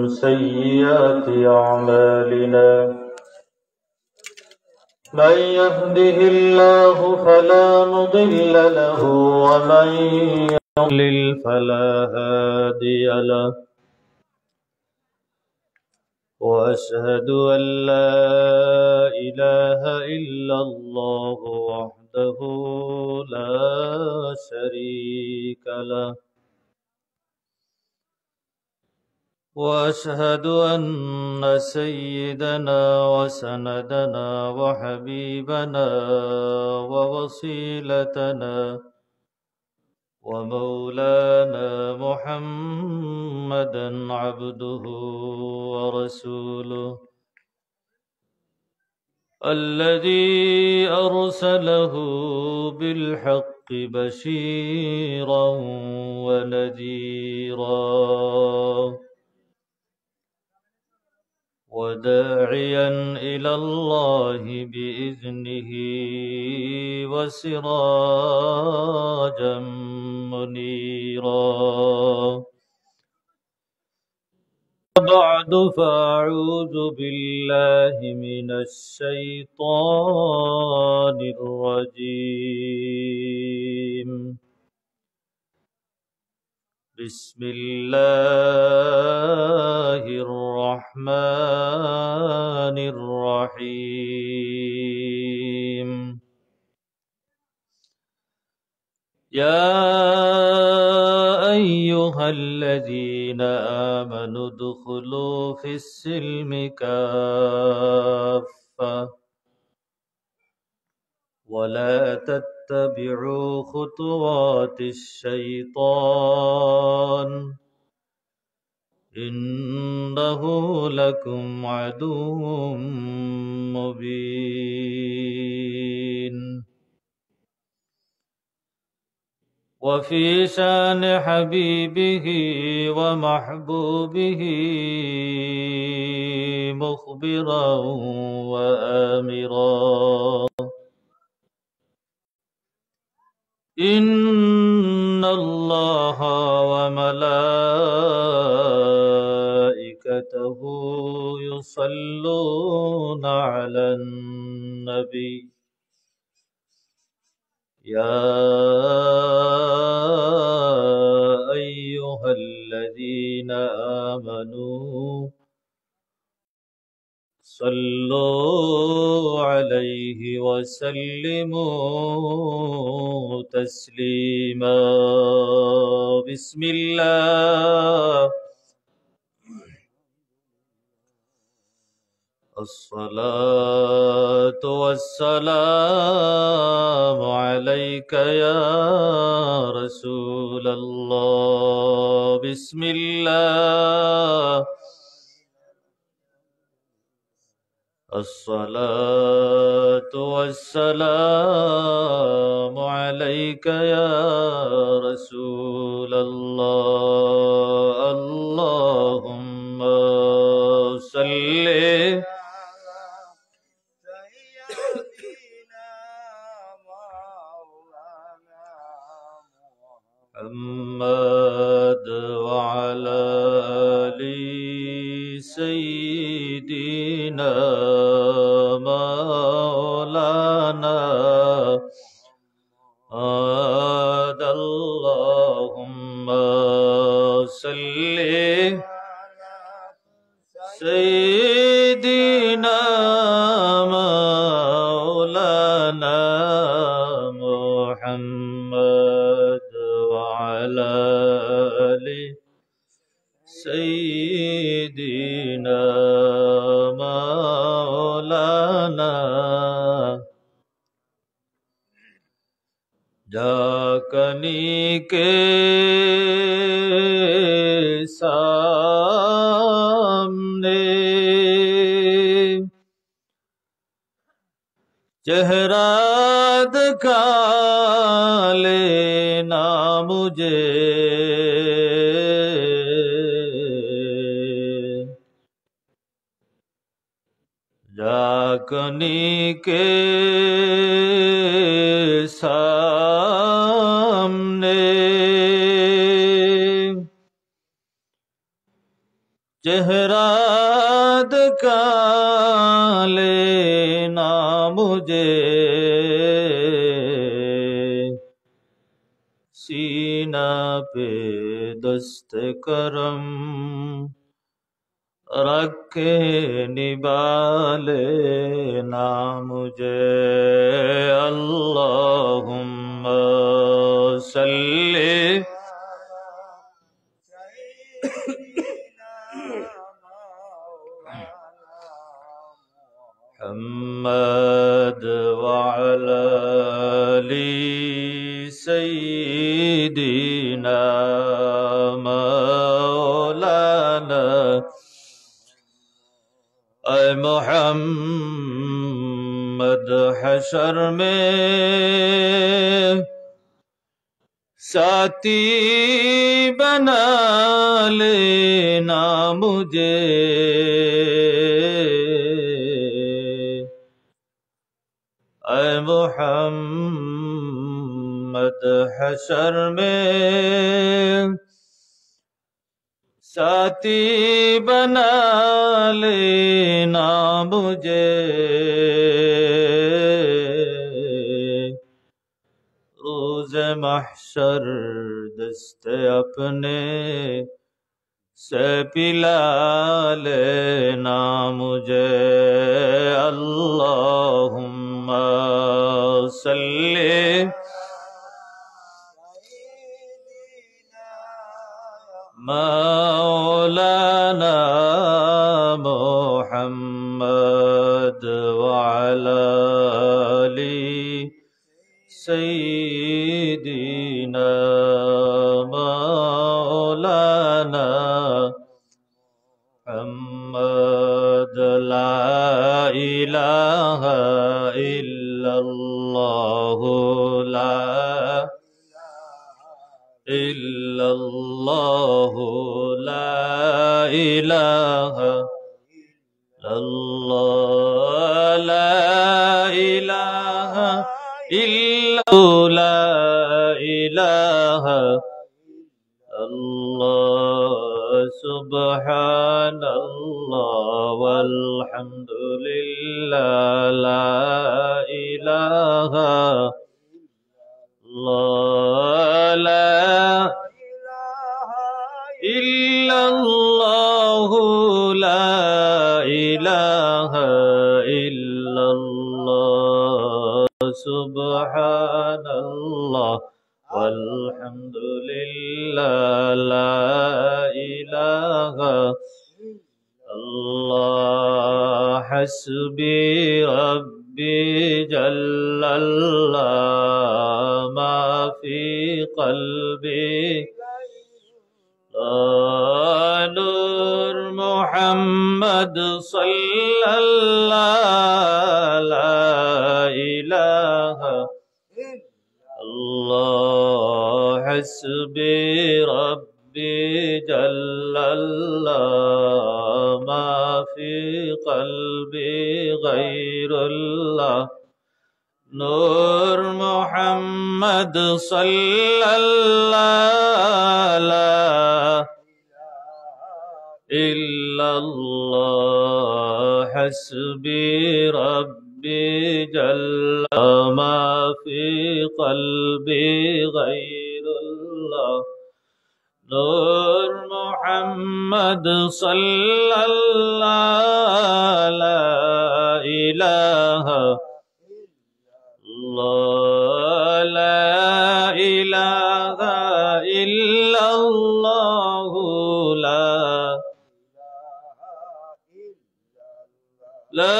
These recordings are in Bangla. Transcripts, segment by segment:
سيئات أعمالنا من يهده الله فلا مضل له ومن يضلل فلا هادي له وأشهد أن لا إله إلا الله وحده لا شريك له وأشهد أن سيدنا وسندنا وحبيبنا ووصيلتنا ومولانا محمدا عبده ورسوله الذي أرسله بالحق بشيرا ونذيرا وداعيا إلى الله بإذنه وسراجا منيرا بعد فأعوذ بالله من الشيطان الرجيم بسم الله الرحمن الرحيم يا أيها الذين آمنوا ادخلوا في السلم كافة ولا تتبعوا خطوات الشيطان إنه لكم عدو مبين وفي شان حبيبه ومحبوبه مخبرا وآمرا إن الله وملائكته يصلون على النبي يا أيها الذين آمنوا صلوا عليه وسلموا تسليما بسم الله الصلاة والسلام عليك يا رسول الله بسم الله الصلاة والسلام عليك يا رسول الله اللهم صل محمد وعلى آل سيدنا مولانا اللهم صل سيدنا مولانا محمد وعلى آل سيدنا مولانا जाकनी के सामने चेहरा दिखा लेना मुझे जाकनी के सामने चेहरा दिखा लेना मुझे, सीना पे दस्त करम रखे निभाले ना मुझे। अल्लाहुम्मा सल्ली मुहम्मद वअला आलि सय्यिदिना मौलाना। ऐ मुहम्मद हशर में साथी बना लेना मुझे, ऐ मुहम्मद हशर में साथी बना लेना मुझे। रोज़ महशर दस्त अपने से पिला लेना मुझे। अल्लाहुम्मा सल्ली मौलाना मुहम्मद वअला आलि सय्यिदिना मौलाना मुहम्मद। ला इलाहा इल्लल्लाह, ला इल्लल्लाह, ला इलाहा इल्लल्लाह, ला इलाहा इल्लल्लाह, ला इलाहा अल्लाह। सुब्हानल्लाह वल्हम्दुलिल्लाह, ला इलाहा इल्लल्लाह, ला इल्लल्लाह, ला इलाहा इल्लल्लाह। सुब्हानल्लाह वल्हम्दुलिल्लाह, ला इलाहा अल्लाह। हस्बी रब्बी जल्लल्लाह मा फी क़ल्बी, नूर मुहम्मद सल्लल्लाह, ला इलाहा अल्लाह। हस्बी रब्बी जल्लल्लाह मा फी क़ल्बी गैरुल्लाह, नूर मुहम्मद सल्लल्लाह, ला इल्लल्लाह। हस्बी रब्बी जल्लल्लाह मा फी क़ल्बी गैरुल्लाह, नूर मुहम्मद सल्लल्लाह, ला इलाहा इल्लल्लाह, ला इलाहा इल्लल्लाह, ला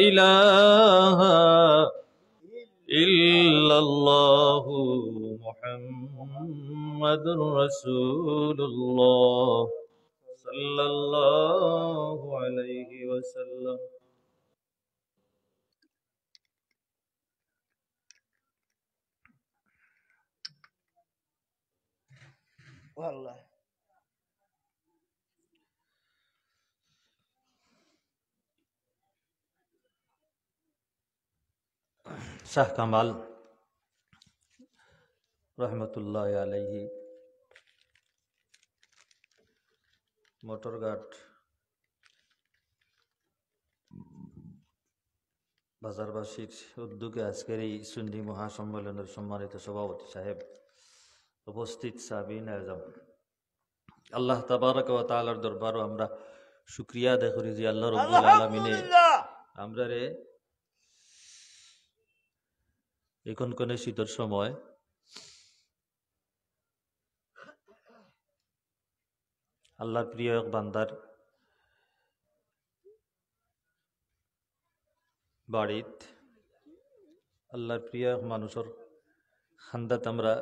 इलाहा इल्लल्लाह मुहम्मदुर रसूलुल्लाह सल्लल्लाहु अलैहि वसल्लम। शाह कमाल रहमतुल्लाह अलैहि মোটরঘাট বাজারবাসীর উদ্যোগে আজকের এই সুন্নি মহাসম্মেলনের সম্মানিত সভাপতি সাহেব, উপস্থিত সাবিন আজম, আল্লাহ তাবারক ওয়া তাআলার দরবারও আমরা শুকরিয়া আদায় করি যে আল্লাহ রাব্বুল আলামিনে আমরা রে এখন কোন শীতের সময় আল্লাহর প্রিয় এক বান্দার বাড়িত আল্লাহর প্রিয় এক মানুষের খান্দাত আমরা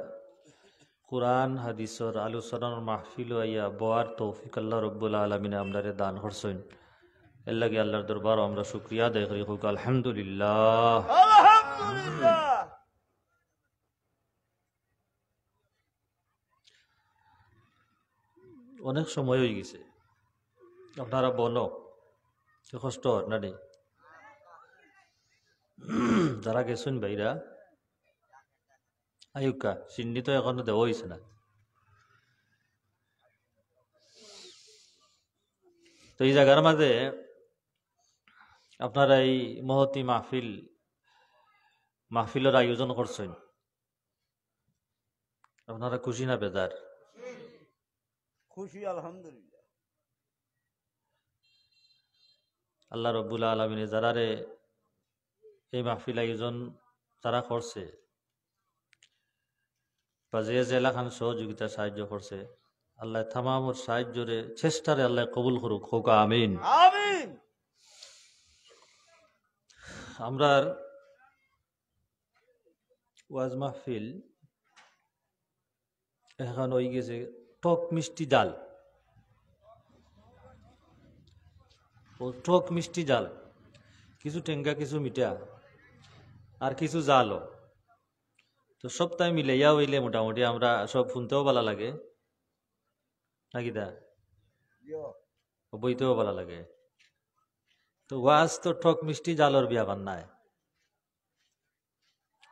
কুরআন হাদিসের আলোচনার মাহফিল আইয়া বোয়ার তৌফিক আল্লাহ রাব্বুল আলামিনে আমরারে দান করছেন। এর লাগে আল্লাহর দরবার আমরা শুকরিয়া আদায় করি, হোক আলহামদুলিল্লাহ। অনেক সময় হয়ে গেছে, আপনারা বলো কষ্ট না নেই, যারা গেছেন ভাইরা আয়ুকা চিহ্নি তো এখনো দেওয়া হয়েছে না। তো এই জায়গার মাঝে আপনারা এই মহতি মাহফিলের আয়োজন করছেন, আপনারা খুশি না বেজার? খুশি, আলহামদুলিল্লাহ। আল্লাহ রাব্বুল আলামিনে যারারে এই মাহফিল আয়োজন যারা করছে বা যে এলাকান সহযোগিতা সাহায্য করছে, আল্লাহ তামামর সাহায্যরে চেষ্টারে আল্লাহ কবুল করুক, হোক আমিন। আমিন। আমরার ওয়াজ মাহফিল এখন হয়ে গেছে টক মিষ্টি জাল, ও টক মিষ্টি জাল, কিছু টেঙ্গা কিছু মিঠা আর কিছু জালও। তো সপ্তাহে মিলাইয়া হইলে মোটামুটি আমরা সব শুনতেও ভালো লাগে নাকি দা, বইতেও ভালো লাগে। তো ওয়াজ তো টক মিষ্টি জালর বিয়াবান নাই,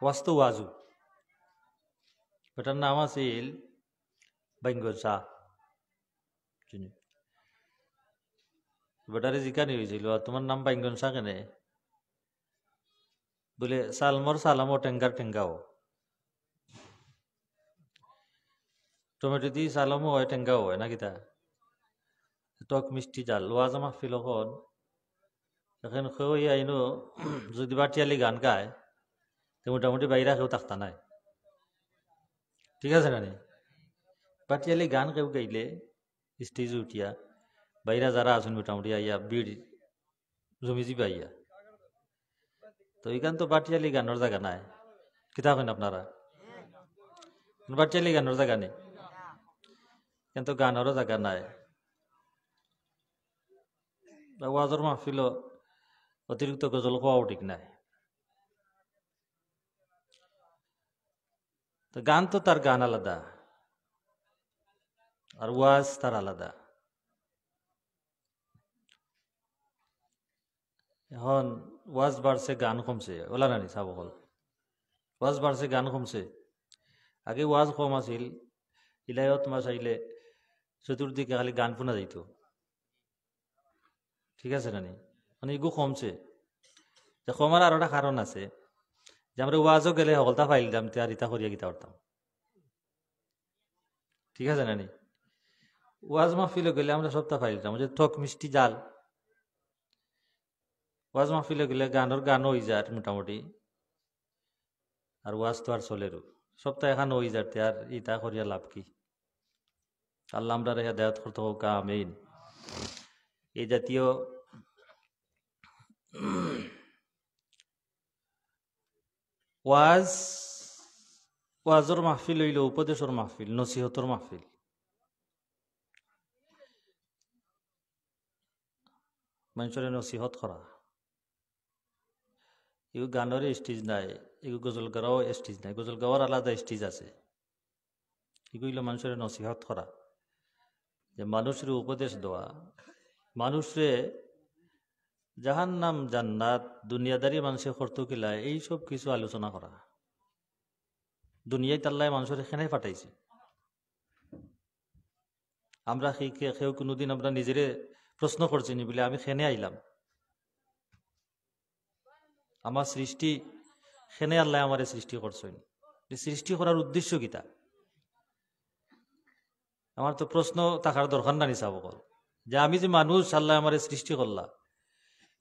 ওয়াজ তো ওয়াজু, ওটার নাম আছিল বাইঙ্গর চা। বেটারে জিকানি হয়েছিল, তোমার নাম বাইঙ্গন চা কেনে? বলে সালমর সালামো টেঙ্গার টেঙ্গাও, টমেটো দিয়ে সালামও হয় টেঙ্গাও হয় নাকি তা। টক মিষ্টি জাল ওয়াজ মাহফিল এখন কেউ আইনো যদি বাটিয়ালি গান গায় তো মোটামুটি বাইরা কেউ থাকতা নাই, ঠিক আছে না? বাটিয়ালি গান কেউ গাইলে স্টেজে উঠিয়া বাইরা যারা আছেন মোটামুটি আইয়া বিড় জমি যাইয়া, তো এই গান তো বাটিয়ালি গানের জায়গা নাই, কিতা কেন আপনারা? বাটিয়ালি গানের জায়গা নেই, কিন্তু গানেরও জায়গা নাই। ওয়াজর মাহফিল অতিরিক্ত গজল খাওয়াও ঠিক নাই। তো গান তো তার গান আলাদা আর ওয়াজ তার আলাদা। এখন ওয়াজ বাড়ছে গান কমছে, ওলা নানি চাব হল, ওয়াজ বাড়ছে গান কমছে। আগে ওয়াজ কম আছিল, ইলায়ত মাস আইলে চতুর্দিকে খালি গান শোনা যাইত, ঠিক আছে নানি? মানে এগু কমছে। কমার আর একটা কারণ আছে যে আমরা ওয়াজও গেলে হলতা ফাইলতাম আর ইতা করিয়া গীতা করতাম, ঠিক আছে নানি? ওয়াজ মাহফিলে গেলে আমরা সপ্তাহ ফাইলতাম, যে টক মিষ্টি জাল। ওয়াজ মাহফিলে গেলে গানও হয়ে যায় মোটামুটি, আর ওয়াজ তো আর চলেরও সপ্তাহ এখন হয়ে যাতে আর ইতা করিয়া লাভ কি? আল্লাহ আমরা রেহা দেয়াত করতে হোক আমিন। এই জাতীয় ওয়াজর মাহফিল হইল উপদেশের মাহফিল, নসিহতর মাহফিল। মানুষের নসিহত করা, এগুলো গানের স্টেজ নাই, এগুলো গজল গাওয়াও স্টেজ নাই, গজল গাওয়ার আলাদা স্টেজ আছে। এগুলো মানুষের নসিহত করা, যে মানুষের উপদেশ দেওয়া, মানুষরে জাহান্নাম জান্নাত দুনিয়াদারি মানুষের করতো কিলা এইসব কিছু আলোচনা করা। দুনিয়ায় তাল্লায় মানুষের এখানে পাঠাইছে, আমরা কেউ কোনোদিন আমরা নিজেরে প্রশ্ন করছি নি বলে আমি খেনে আইলাম, আমার সৃষ্টি খেনে আল্লাহ আমার সৃষ্টি করছেন, সৃষ্টি করার উদ্দেশ্য কিতা? আমার তো প্রশ্ন থাকার দরকার না নিসাব যে আমি যে মানুষ, আল্লাহ আমার সৃষ্টি করলা,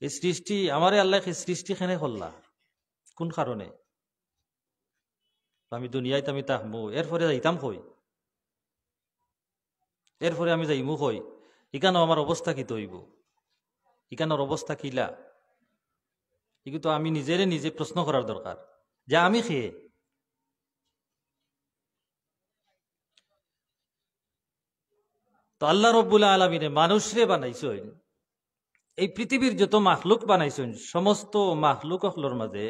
এই সৃষ্টি আমারে আল্লাহ সৃষ্টি খেনে করলা কোন কারণে? আমি দুনিয়ায় আমি তাহমু, এরপরে যাইতাম কই, এরপরে আমি যাইমু কই, এখানে আমার অবস্থা কি তৈব, এখানের অবস্থা কিলা, এগুলো তো আমি নিজেরে নিজে প্রশ্ন করার দরকার যে আমি খেয়ে। তো আল্লাহ রব্বুল আলমিনে মানুষরে বানাইছেন, এই পৃথিবীর যত মাখলুক বানাইছেন সমস্ত মাখলুক হলোর মাঝে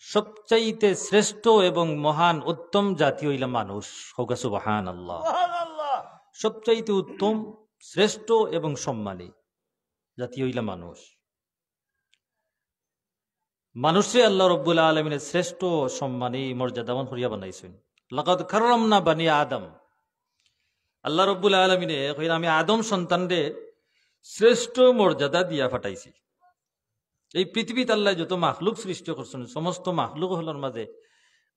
সবচাইতে শ্রেষ্ঠ এবং মহান উত্তম জাতি হইলা মানুষ। হোকা সুবহানাল্লাহ। সবচাইতে উত্তম শ্রেষ্ঠ এবং সম্মানী জাতি হইলা মানুষ। মানুষে আল্লাহ রব্বুল আলমিনের শ্রেষ্ঠ সম্মানী মর্যাদাবান করিয়া বানাইছেন। লাকাদ কাররামনা বানি আদম, আল্লাহ রব্বুল আলমিনে আমি আদম সন্তানরে শ্রেষ্ঠ মর্যাদা দিয়া ফাটাইছি। এই পৃথিবীতে আল্লাহ যত মাখলুক সৃষ্টি করছেন সমস্ত মাখলুক হলোর মাঝে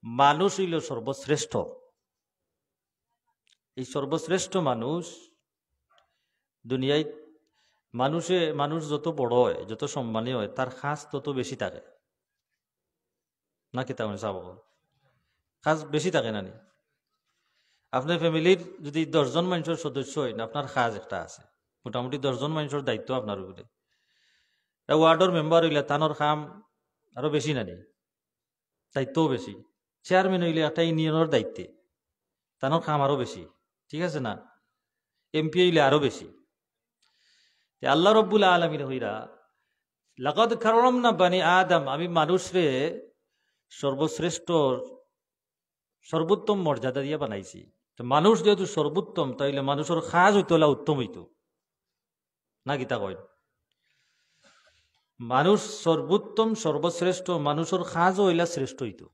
মানুষ হইল সর্বশ্রেষ্ঠ। এই সর্বশ্রেষ্ঠ মানুষ দুনিয়ায় মানুষ যত বড় হয়, যত সম্মানী হয়, তার খাস তত বেশি থাকে নাকি? তেমন চাব খাস বেশি থাকে নানি? আপনার ফ্যামিলির যদি 10 জন মানুষের সদস্য হয়, আপনার খাস একটা আছে, মোটামুটি 10 জন মানুষের দায়িত্ব আপনার উপরে। ওয়ার্ডের মেম্বার হইলে তানোর কাম আরো বেশি নানি, দায়িত্বও বেশি। চেয়ারম্যান হইলে একটা ইউনিয়নের দায়িত্বে, তানোর কাম আরো বেশি, ঠিক আছে না? এমপি হইলে আরো বেশি। আল্লাহ রব্বুল আলমিন হইরা লাকাদ কাররামনা বানি আদম, আমি মানুষরে সর্বশ্রেষ্ঠ সর্বোত্তম মর্যাদা দিয়ে বানাইছি। তো মানুষ যেহেতু সর্বোত্তম, তাইলে মানুষের খাজ হইতো উত্তম হইতো না? গীতা কয় মানুষ সর্বোত্তম সর্বশ্রেষ্ঠ, মানুষের খাজও হইলা শ্রেষ্ঠ হইতো।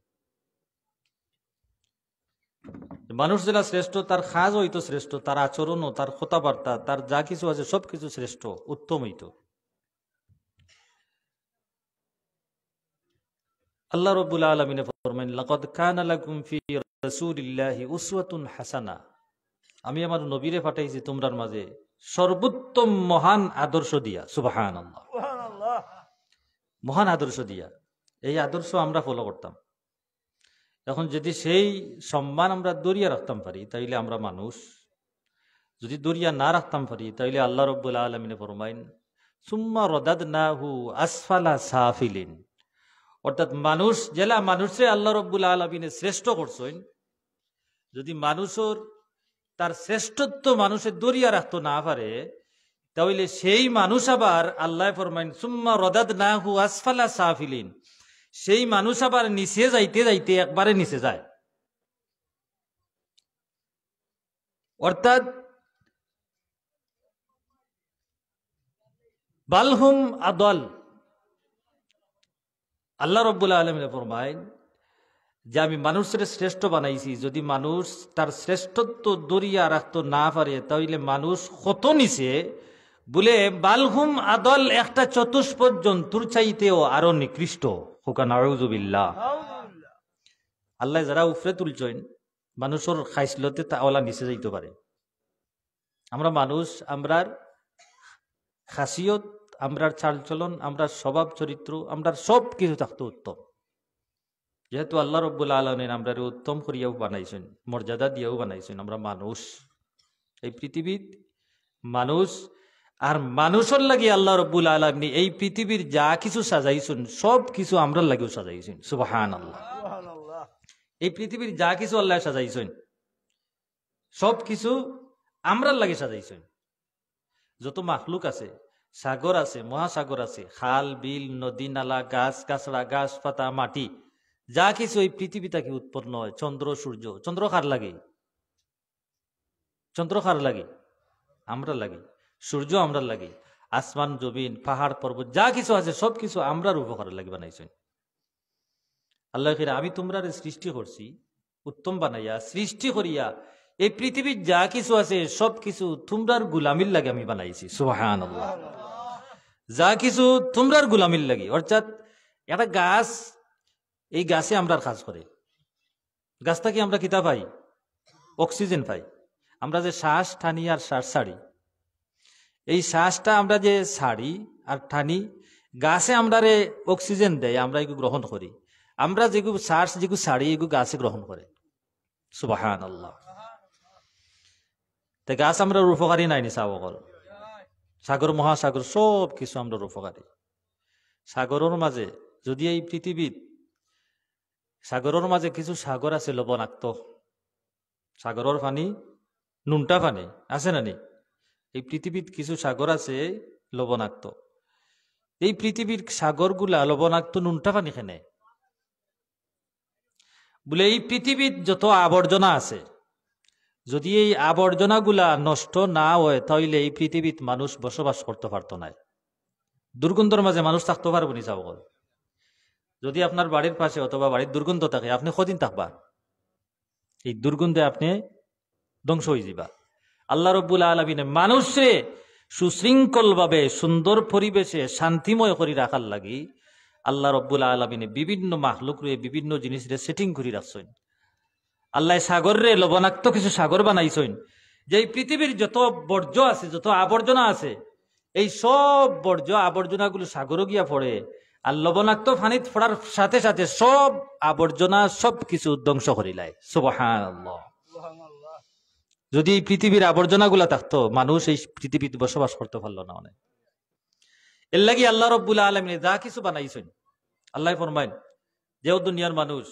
মানুষ যেটা শ্রেষ্ঠ, তার খাজ হইতো শ্রেষ্ঠ, তার আচরণও, তার কথাবার্তা, তার যা কিছু আছে সবকিছু শ্রেষ্ঠ উত্তম হইতো। আল্লাহ রাব্বুল আলামিন ফরমাইন লাকাদ কানা লাকুম ফি রাসূলিল্লাহি উসওয়াতুন হাসানা, আমি আমার নবীরে পাঠাইছি তোমরার মাঝে সর্বোত্তম মহান আদর্শ দিয়া। সুবহানাল্লাহ, মহান আদর্শ দিয়া। এই আদর্শ আমরা ফলো করতাম। এখন যদি সেই সম্মান আমরা দরিয়া রাখতাম পারি তাইলে আমরা মানুষ, যদি দরিয়া না রাখতাম পারি তাইলে আল্লাহ রাব্বুল আলামিন ফরমাইন সুম্মা রাদাদনাহু আসফালা সাফিলিন, অর্থাৎ মানুষ জেলা মানুষে আল্লাহ রাব্বুল আলামিন শ্রেষ্ঠ করছেন, যদি মানুষের তার শ্রেষ্ঠত্ব মানুষের দরিয়া রাখতে না পারে তাহলে সেই মানুষ আবার আল্লাহ ফরমাইন সুম্মা রাদাদনাহু আসফালা সাফিলিন, সেই মানুষ আবার নিচে যাইতে যাইতে একবারে নিচে যায়। অর্থাৎ বালহুম আদল, আল্লাহ রাব্বুল আলামিন ফরমায় যে আমি মানুষের শ্রেষ্ঠ বানাইছি, যদি মানুষ তার শ্রেষ্ঠত্ব দরিয়া রাখতে না পারে তাহলে মানুষ কত নিচে, বলে বালহুম আদল একটা চতুষ্পদ জন্তুর চাইতেও আরো নিকৃষ্ট। নাউযুবিল্লাহ। আল্লাহ যারা উফরে তুলছেন মানুষের খাইসলতে তাওলা নিচে যাইতে পারে। আমরা মানুষ, আমরার খাসিয়ত, আমরার চালচলন, আমরার স্বভাব চরিত্র, আমরার সব কিছু থাকতে উত্তম। যেহেতু আল্লাহ রাব্বুল আলামিন আমরা উত্তম করিয়াও বানাইছেন, মর্যাদা দিয়েও বানাইছেন, আমরা মানুষ, এই পৃথিবীর মানুষ। আর মানুষের লাগি আল্লাহ রাব্বুল আলামিন এই পৃথিবীর যা কিছু সাজাইছেন সব কিছু আমরার লাগেও সাজাইছেন। সুবহানাল্লাহ। এই পৃথিবীর যা কিছু আল্লাহ সাজাইছেন সব কিছু আমরার লাগে সাজাইছেন। যত মাখলুক আছে, সাগর আছে, মহাসাগর আছে, খাল বিল নদী নালা, গাছ গাছড়া, গাছ পাতা, মাটি, যা কিছু এই পৃথিবী থেকে উৎপন্ন হয়, চন্দ্র সূর্য, চন্দ্র কার লাগে? চন্দ্র কার লাগে? আমরা লাগে। সূর্য আমরা লাগে। আসমান জমিন পাহাড় পর্বত যা কিছু আছে সব কিছু আমরার উপকারের লাগে বানাইছেন আল্লাহ। আমি তোমরা সৃষ্টি করছি উত্তম বানাইয়া, সৃষ্টি করিয়া এই পৃথিবীর যা কিছু আছে সব কিছু তোমরার গুলামির লাগে আমি বানাইছি, সুবহানাল্লাহ। যা কিছু তোমরার গুলামির লাগে, অর্থাৎ একটা গাছ, এই গাছে আমরা কাজ করে, গাছটা কি আমরা কিতা পাই? অক্সিজেন পাই। আমরা যে শ্বাস টানি আর শ্বাস ছাড়ি, এই শ্বাসটা আমরা যে ছাড়ি আর টানি, গাছে আমরা অক্সিজেন দেয়, আমরা এগুলো গ্রহণ করি। আমরা যেগুলো শ্বাস যেগুলো ছাড়ি এগুলো গাছে গ্রহণ করে, সুবহানাল্লাহ। তে গাছ আমরা উপকারী নাই নি চাবকল? সাগর মহাসাগর সব কিছু আমরা উপকারী। সাগরের মাঝে যদি এই পৃথিবীর সাগরের মাঝে কিছু সাগর আছে লবণাক্ত, সাগরের পানি নুনটা পানি আছে না নি? এই পৃথিবীর কিছু সাগর আছে লবণাক্ত। এই পৃথিবীর সাগরগুলা লবণাক্ত নুনটা পানি খেনে বলে এই পৃথিবীর যত আবর্জনা আছে, যদি এই আবর্জনাগুলা নষ্ট না হয় তাহলে এই পৃথিবীত মানুষ বসবাস করতে পারতো না। দুর্গন্ধের মাঝে মানুষ থাকতে পারবো নি চাবল? যদি আপনার বাড়ির পাশে অথবা বাড়ির দুর্গন্ধ থাকে, আপনি কদিন থাকবা? এই দুর্গন্ধে আপনি ধ্বংস হয়ে যাবা। আল্লাহ রব্বুল আলামিনে মানুষে সুশৃঙ্খল ভাবে সুন্দর পরিবেশে শান্তিময় করে রাখার লাগি আল্লাহ রব্বুল আলামিনে বিভিন্ন মাখলুক রে বিভিন্ন জিনিস রে সেটিং করে রাখছেন। আল্লাহ সাগর রে লবণাক্ত কিছু সাগর বানাইছেন, যে পৃথিবীর যত বর্জ্য আছে, যত আবর্জনা আছে, এই সব বর্জ্য আবর্জনাগুলো সাগরে গিয়া পড়ে, আর লবণাক্ত পানিত পড়ার সাথে সাথে সব আবর্জনা সব কিছু ধ্বংস করিলায়, সুবহানাল্লাহ। যদি এই পৃথিবীর আবর্জনাগুলা থাকতো, মানুষ এই পৃথিবীতে বসবাস করতে পারলো না। অনেক এর লাগি আল্লাহ রব্বুল আলামিন যা কিছু বানাইছেন, আল্লাহ ফরমাইন যে দুনিয়ার মানুষ,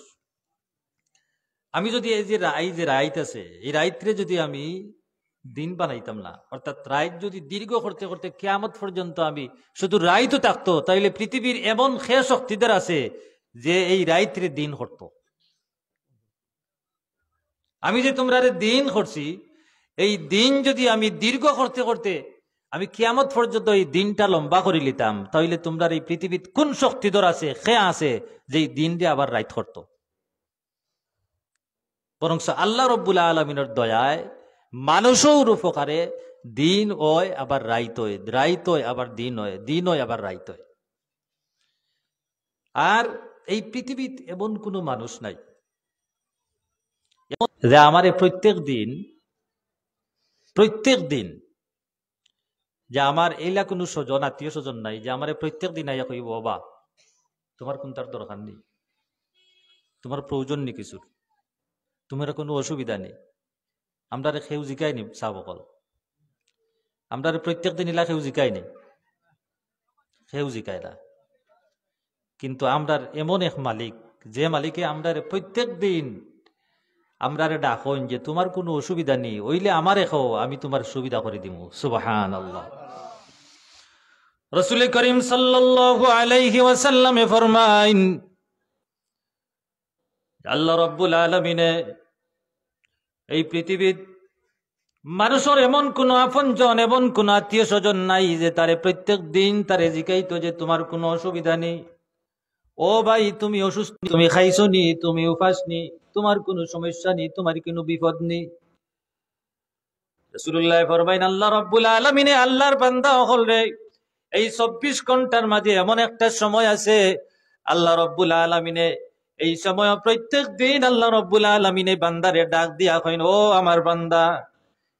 আমি যদি এই যে রাইত আছে, এই রাইতরে যদি আমি দিন বানাইতাম না, অর্থাৎ রাইত যদি দীর্ঘ করতে করতে কিয়ামত পর্যন্ত আমি শুধু রাইতও থাকতো, তাইলে পৃথিবীর এমন খেয়ে শক্তিদার আছে যে এই রাইতরে দিন করতো। আমি যে তোমরা দিন করছি, এই দিন যদি আমি দীর্ঘ করতে করতে আমি কিয়ামত পর্যন্ত এই দিনটা লম্বা করে নিতাম, তাহলে তোমরা এই পৃথিবীর কোন শক্তিধর আছে, খেয়া আছে যে এই দিন দিয়ে আবার রাইত করতো? বরং আল্লাহ রব্বুল আলমিনের দয়ায় মানুষের উপকারে দিন হয় আবার রাইত হয়, রাইত হয় আবার দিন হয়, দিন হয় আবার রাইত হয়। আর এই পৃথিবীত এমন কোনো মানুষ নাই যে আমার প্রত্যেক দিন যে আমার এইলা কোনো স্বজন আত্মীয় স্বজন নাই যে আমার প্রত্যেক দিন আইয়া কইব, বাবা তোমার কোন তার দরকার নেই, তোমার প্রয়োজন নেই কিছুর, তোমার কোনো অসুবিধা নেই। আমরা খেউ জিকাই নি চাবকল? আমরা প্রত্যেক দিন ইলা খেউ জিকাই নি, খেউ জিকাই না। কিন্তু আমরা এমন এক মালিক, যে মালিকে আমরা প্রত্যেক দিন আমরা ডাকন যে তোমার কোনো অসুবিধা নেই, ওইলে আমার খাও, আমি তোমার সুবিধা করে দিব, সুবহানাল্লাহ। রাসূল করিম সাল্লাল্লাহু আলাইহি ওয়াসাল্লামে ফরমাইন, আল্লাহ রাব্বুল আলামিনে এই পৃথিবীর মানুষের এমন কোন আপনজন, এমন কোন আত্মীয় স্বজন নাই যে তারে প্রত্যেক দিন তারে জিকাইতো যে তোমার কোনো অসুবিধা নেই, ও ভাই তুমি অসুস্থ, তুমি খাইছো নি, তুমি উপাস নি, তোমার কোনো সমস্যা নেই, তোমার কোনো বিপদ নেই। রাসূলুল্লাহ ফরমাইন, আল্লাহ রাব্বুল আলামিনে আল্লাহর বান্দা হল রে, এই 24 ঘন্টার মাঝে এমন একটা সময় আছে আল্লাহ রাব্বুল আলামিনে এই সময় প্রত্যেক দিন আল্লাহ রাব্বুল আলামিনে বান্দারে ডাক দিয়া কইন, ও আমার বান্দা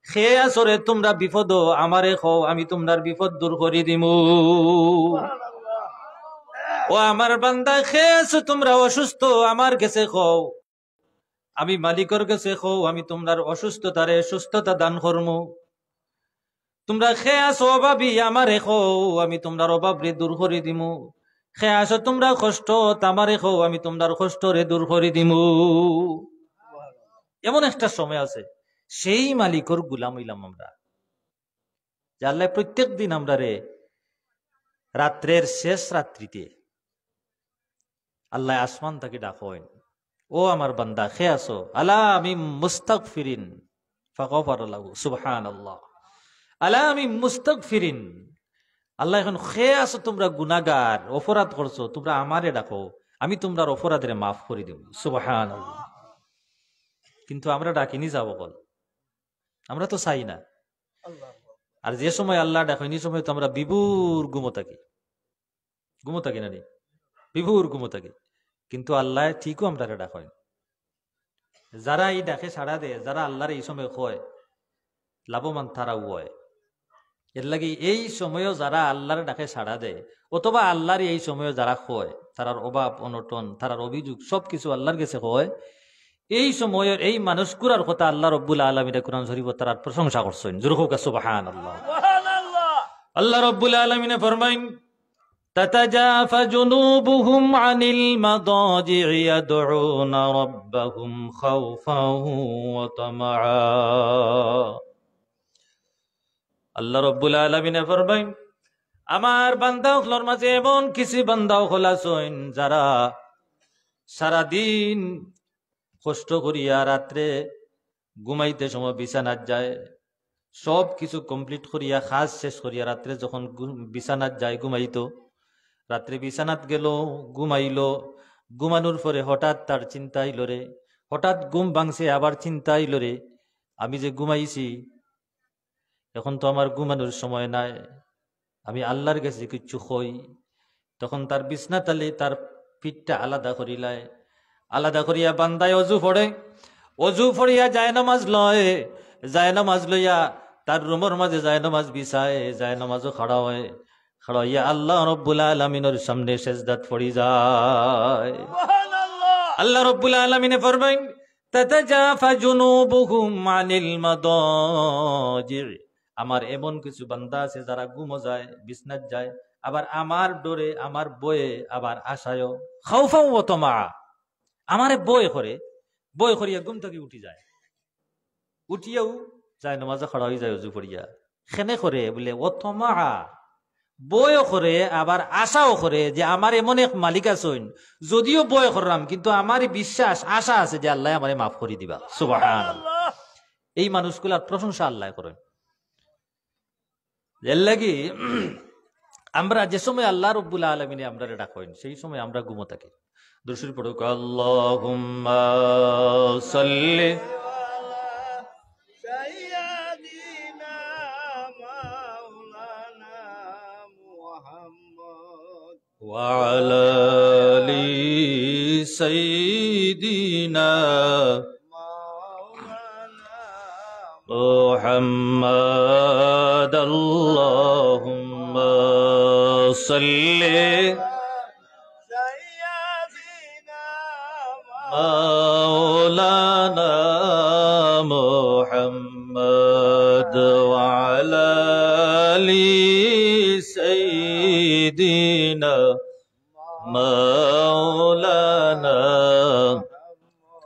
খেয়ে আসরে তোমরা বিপদ আমারে খাও, আমি তোমার বিপদ দূর করে দিমু। ও আমার বান্দা খেয়ে আছো তোমরা অসুস্থ, আমার কাছে খাও, আমি মালিকের কাছে খাও, আমি তোমার অসুস্থতারে সুস্থতা দান করমু। তোমরা খেয়ে আসো অভাবী, আমারে খাও, আমি তোমার অভাব রে দূর করে দিমু। খেয়ে আসো তোমরা কষ্ট, আমারে খাও, আমি তোমার কষ্ট রে দূর করে দিমু। এমন একটা সময় আছে, সেই মালিকর গুলাম হইলাম আমরা, যে আল্লাহ প্রত্যেক দিন আমরা রাত্রের শেষ রাত্রিতে আল্লাহ আসমান তাকে ডাকেন, ও আমার বান্দা খেয়ে আসো, আলা আমি মুস্তাগফিরিন ফাগফার লাহু, সুবহানাল্লাহ, আলা আমি মুস্তাগফিরিন। আল্লাহ এখন খেয়ে আসো তোমরা গুনাহগার, অপরাধ করছো, তোমরা আমারে ডাকো, আমি তোমরা অপরাধের মাফ করে দেব, সুবহানাল্লাহ। কিন্তু আমরা ডাকিনি যাব বল, আমরা তো চাই না। আর যে সময় আল্লাহ ডাকেন এই সময় তো আমরা বিভোর ঘুমো থাকি না, বিভোর ঘুমো থাকি। কিন্তু আল্লাহ ঠিকও আমরা ডাকেন। যারা এই ডাকে সাড়া দেয়, যারা আল্লাহর এই সময় হয় লাভবান তারাও হয়। এর লাগে এই সময়ও যারা আল্লাহর ডাকে সাড়া দেয় অথবা আল্লাহর এই সময়ও যারা হয়, তারার অভাব অনটন, তারার অভিযোগ সবকিছু আল্লাহর কাছে হয়। এই সময়ের এই মানুষগুলার কথা আল্লাহ রব্বুল আলামিন কুরআন শরীফে তার প্রশংসা করছেন। জোরে হোক সুবহানাল্লাহ। আল্লাহ রব্বুল আলামিন ফরমাইন, তাতাজাফা জুনুবুহুম আনিল মাদাজি'i ইয়াদউনা রাব্বাহুম খাওফান ওয়া তামাআ। আল্লাহ রব্বুল আলামিন ফরমাইন, আমার বান্দাগুলোর মাঝে এমন কিছু বান্দা আছেন যারা সারাদিন কষ্ট করিয়া রাত্রে ঘুমাইতে সময় বিছানাত যায়, সব কিছু কমপ্লিট করিয়া কাজ শেষ করিয়া রাত্রে যখন বিছানাত যায় ঘুমাইতো, রাত্রে বিছানাত গেল ঘুমাইল, ঘুমানোর পরে হঠাৎ তার চিন্তা আইল রে, হঠাৎ ঘুম ভাঙছে, আবার চিন্তা আইল রে আমি যে ঘুমাইছি এখন তো আমার ঘুমানোর সময় নাই, আমি আল্লাহর কাছে কিচ্ছু হই। তখন তার বিছনা তালে তার পিঠটা আলাদা করিলায়, আলাদা করিয়া বান্দায় অজু পড়ে, অজু পড়িয়া জায়নামাজ লয়, জায়নামাজ লইয়া তার রুমের মাঝে জায়নামাজ বিছায়, জায়নামাজও খাড়া হয়, খাড়া হইয়া আল্লাহ রব্বুল আলামিনের সামনে সেজদাত পড়ি যায়। আল্লাহ রব্বুল আলামিনে ফরমাইন, তাতাজাফা জুনুবুহুম আনিল মাদাজি'। আমার এমন কিছু বান্দা আছে যারা ঘুমো যায়, বিছনাত যায়, আবার আমার ডরে, আমার বয়ে, আবার আশায়ও, খাওফাও ওয়া তামাআ, আমারে বয় করে, বয় করিয়া ঘুম থেকে উঠি যায়, উঠিয়াও যায় নামাজে খাড়া হয়ে যায় অজু পড়িয়া। খেনে করে বলে ও তামাআ, বয় করে আবার আশাও করে যে আমার এমন এক মালিক আছেন, যদিও বয় করলাম কিন্তু আমার বিশ্বাস আশা আছে যে আল্লাহ আমারে মাফ করে দিবা। সুবহানাল্লাহ। এই মানুষগুলার প্রশংসা আল্লাহ করেন। এর লাগি আমরা যে সময় আল্লাহ রব্বুল আলামিনে আমরা ডাকেন সেই সময় আমরা ঘুমো থাকি। দুরূদ পড়ুক, আল্লাহুম্মা সাল্লি সাইয়্যিদিনা মাওলানা মুহাম্মদ ওয়া আলা আলি সাইয়্যিদিনা মুহাম্মদ। আল্লাহুম্মা সাল্লি সাইয়্যিদিনা মাওলানা মুহাম্মদ ওয়া আলা আলি সাইয়্যিদিনা মাওলানা।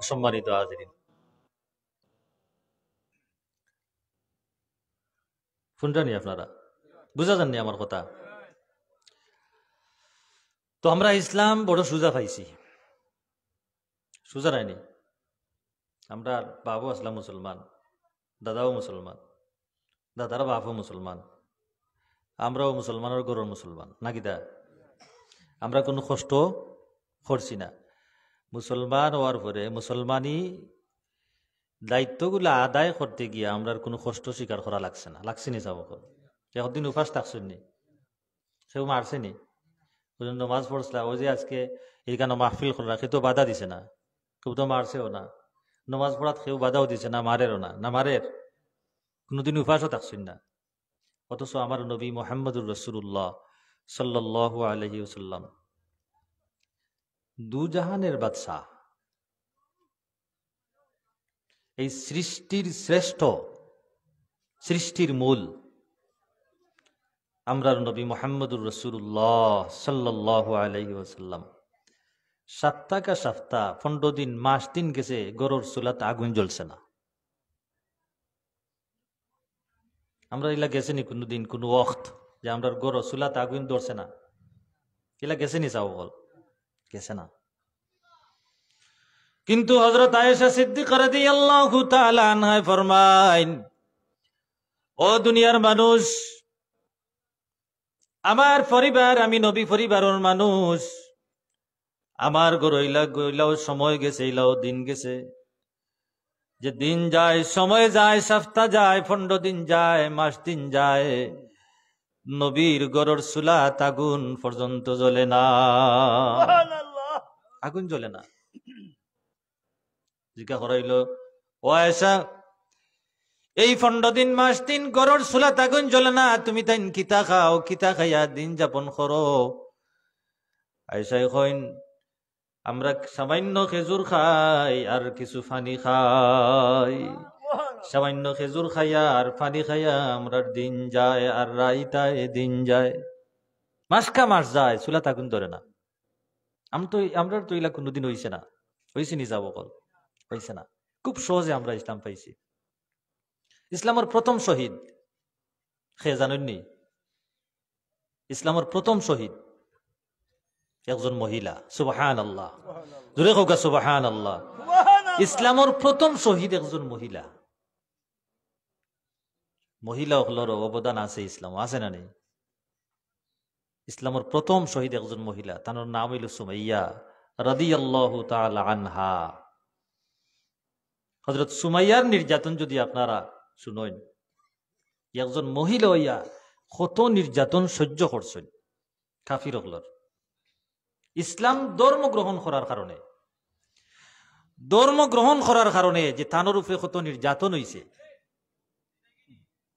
সম্মানিত হাজিরিন, শুনছেন আপনারা? বুঝা যাননি আমার কথা? তো আমরা ইসলাম বড় সোজা পাইছি, সোজা নাইনি। আমরা বাবু আসলাম মুসলমান, দাদাও মুসলমান, দাদারা বাপও মুসলমান, আমরাও মুসলমানের গরুর মুসলমান নাকি দা? আমরা কোনো কষ্ট করছি না। মুসলমান হওয়ার পরে মুসলমানি দায়িত্বগুলো আদায় করতে গিয়ে আমরা কোনো কষ্ট স্বীকার করা লাগছে না, লাগছে নি? যাবো একদিন উপাস থাকছেন নি, সেও মারছে নি, নমাজ পড়ছিল, ওই যে আজকে এইখানে মাহফিল করা সে তো বাধা দিছে না, কেউ তো মারছেও না, নমাজ পড়াত কেউ বাধাও দিছে না, মারেরও না, না মারের, কোনোদিন উপাসও থাকছেন না। অথচ আমার নবী মুহাম্মদুর রাসূলুল্লাহ সাল্লাল্লাহু আলাইহি ওয়াসাল্লাম দুজাহানের বাদশা, এই সৃষ্টির শ্রেষ্ঠ, সৃষ্টির মূল আমরার নবী মুহাম্মদুর রাসূলুল্লাহ সাল্লাল্লাহু আলাইহি ওয়াসাল্লাম 15 দিন মাস দিন গেছে গরুর চুলাতে আগুন জ্বলছে না। আমরা এলা গেছে নি কোনোদিন কোনো ওয়াক্ত যে আমরা গরুর চুলাতে আগুন ধরছে না? এলা গেছে নি? চাও বল, গেছে না। কিন্তু হযরত আয়েশা সিদ্দিকা রাদিয়াল্লাহু তাআলা আনহা ফরমাইন, ও দুনিয়ার মানুষ, আমার পরিবার, আমি নবী পরিবারের মানুষ, আমার গরইলা গইলাও সময় গেছে, ইলাও দিন গেছে, যে দিন যায়, সময় যায়, সপ্তাহ যায়, 15 দিন যায়, মাস দিন যায়, নবীর গরর চুলাত আগুন পর্যন্ত জ্বলে না, আগুন জ্বলে না। জিজ্ঞা করাইল, ও আয়েশা, এই 15 দিন মাস দিন গরর চুলাত আগুন জ্বলে না, তুমি তাই কিতা খাও, কিতা খাইয়া দিন যাপন করো? আয়েশাই কইন, আমরা সামান্য খেজুর খাই আর কিছু পানি খাই, সামান্য খেজুর খাইয়া আর পানি খাইয়া আমরা দিন যায়, আর রাইতায় দিন যায়, মাসকা মাস যায়, চুলাত আগুন ধরে না। আমরা তো ইলা কোনোদিন হইছে না, হইছে নি যাব কল, হইছে না। খুব সহজে আমরা ইসলাম পাইছি। ইসলামের প্রথম শহীদ খে জানেননি? ইসলামের প্রথম শহীদ একজন মহিলা। সুবহানাল্লাহ, জোরে কওগা সুবহানাল্লাহ। ইসলামের প্রথম শহীদ একজন মহিলা। মহিলা হলোর অবদান আছে ইসলাম, আছে না নেই? ইসলামের প্রথম শহীদ একজন মহিলা, তার নাম হইল সুমাইয়া রাদিয়াল্লাহু তাআলা আনহা। হযরত সুমাইয়ার নির্যাতন যদি আপনারা শুনেন, একজন মহিলা হইয়া কত নির্যাতন সহ্য করছেন কাফির হলর। ইসলাম ধর্ম গ্রহণ করার কারণে যে তানোর উপরে কত নির্যাতন হইছে,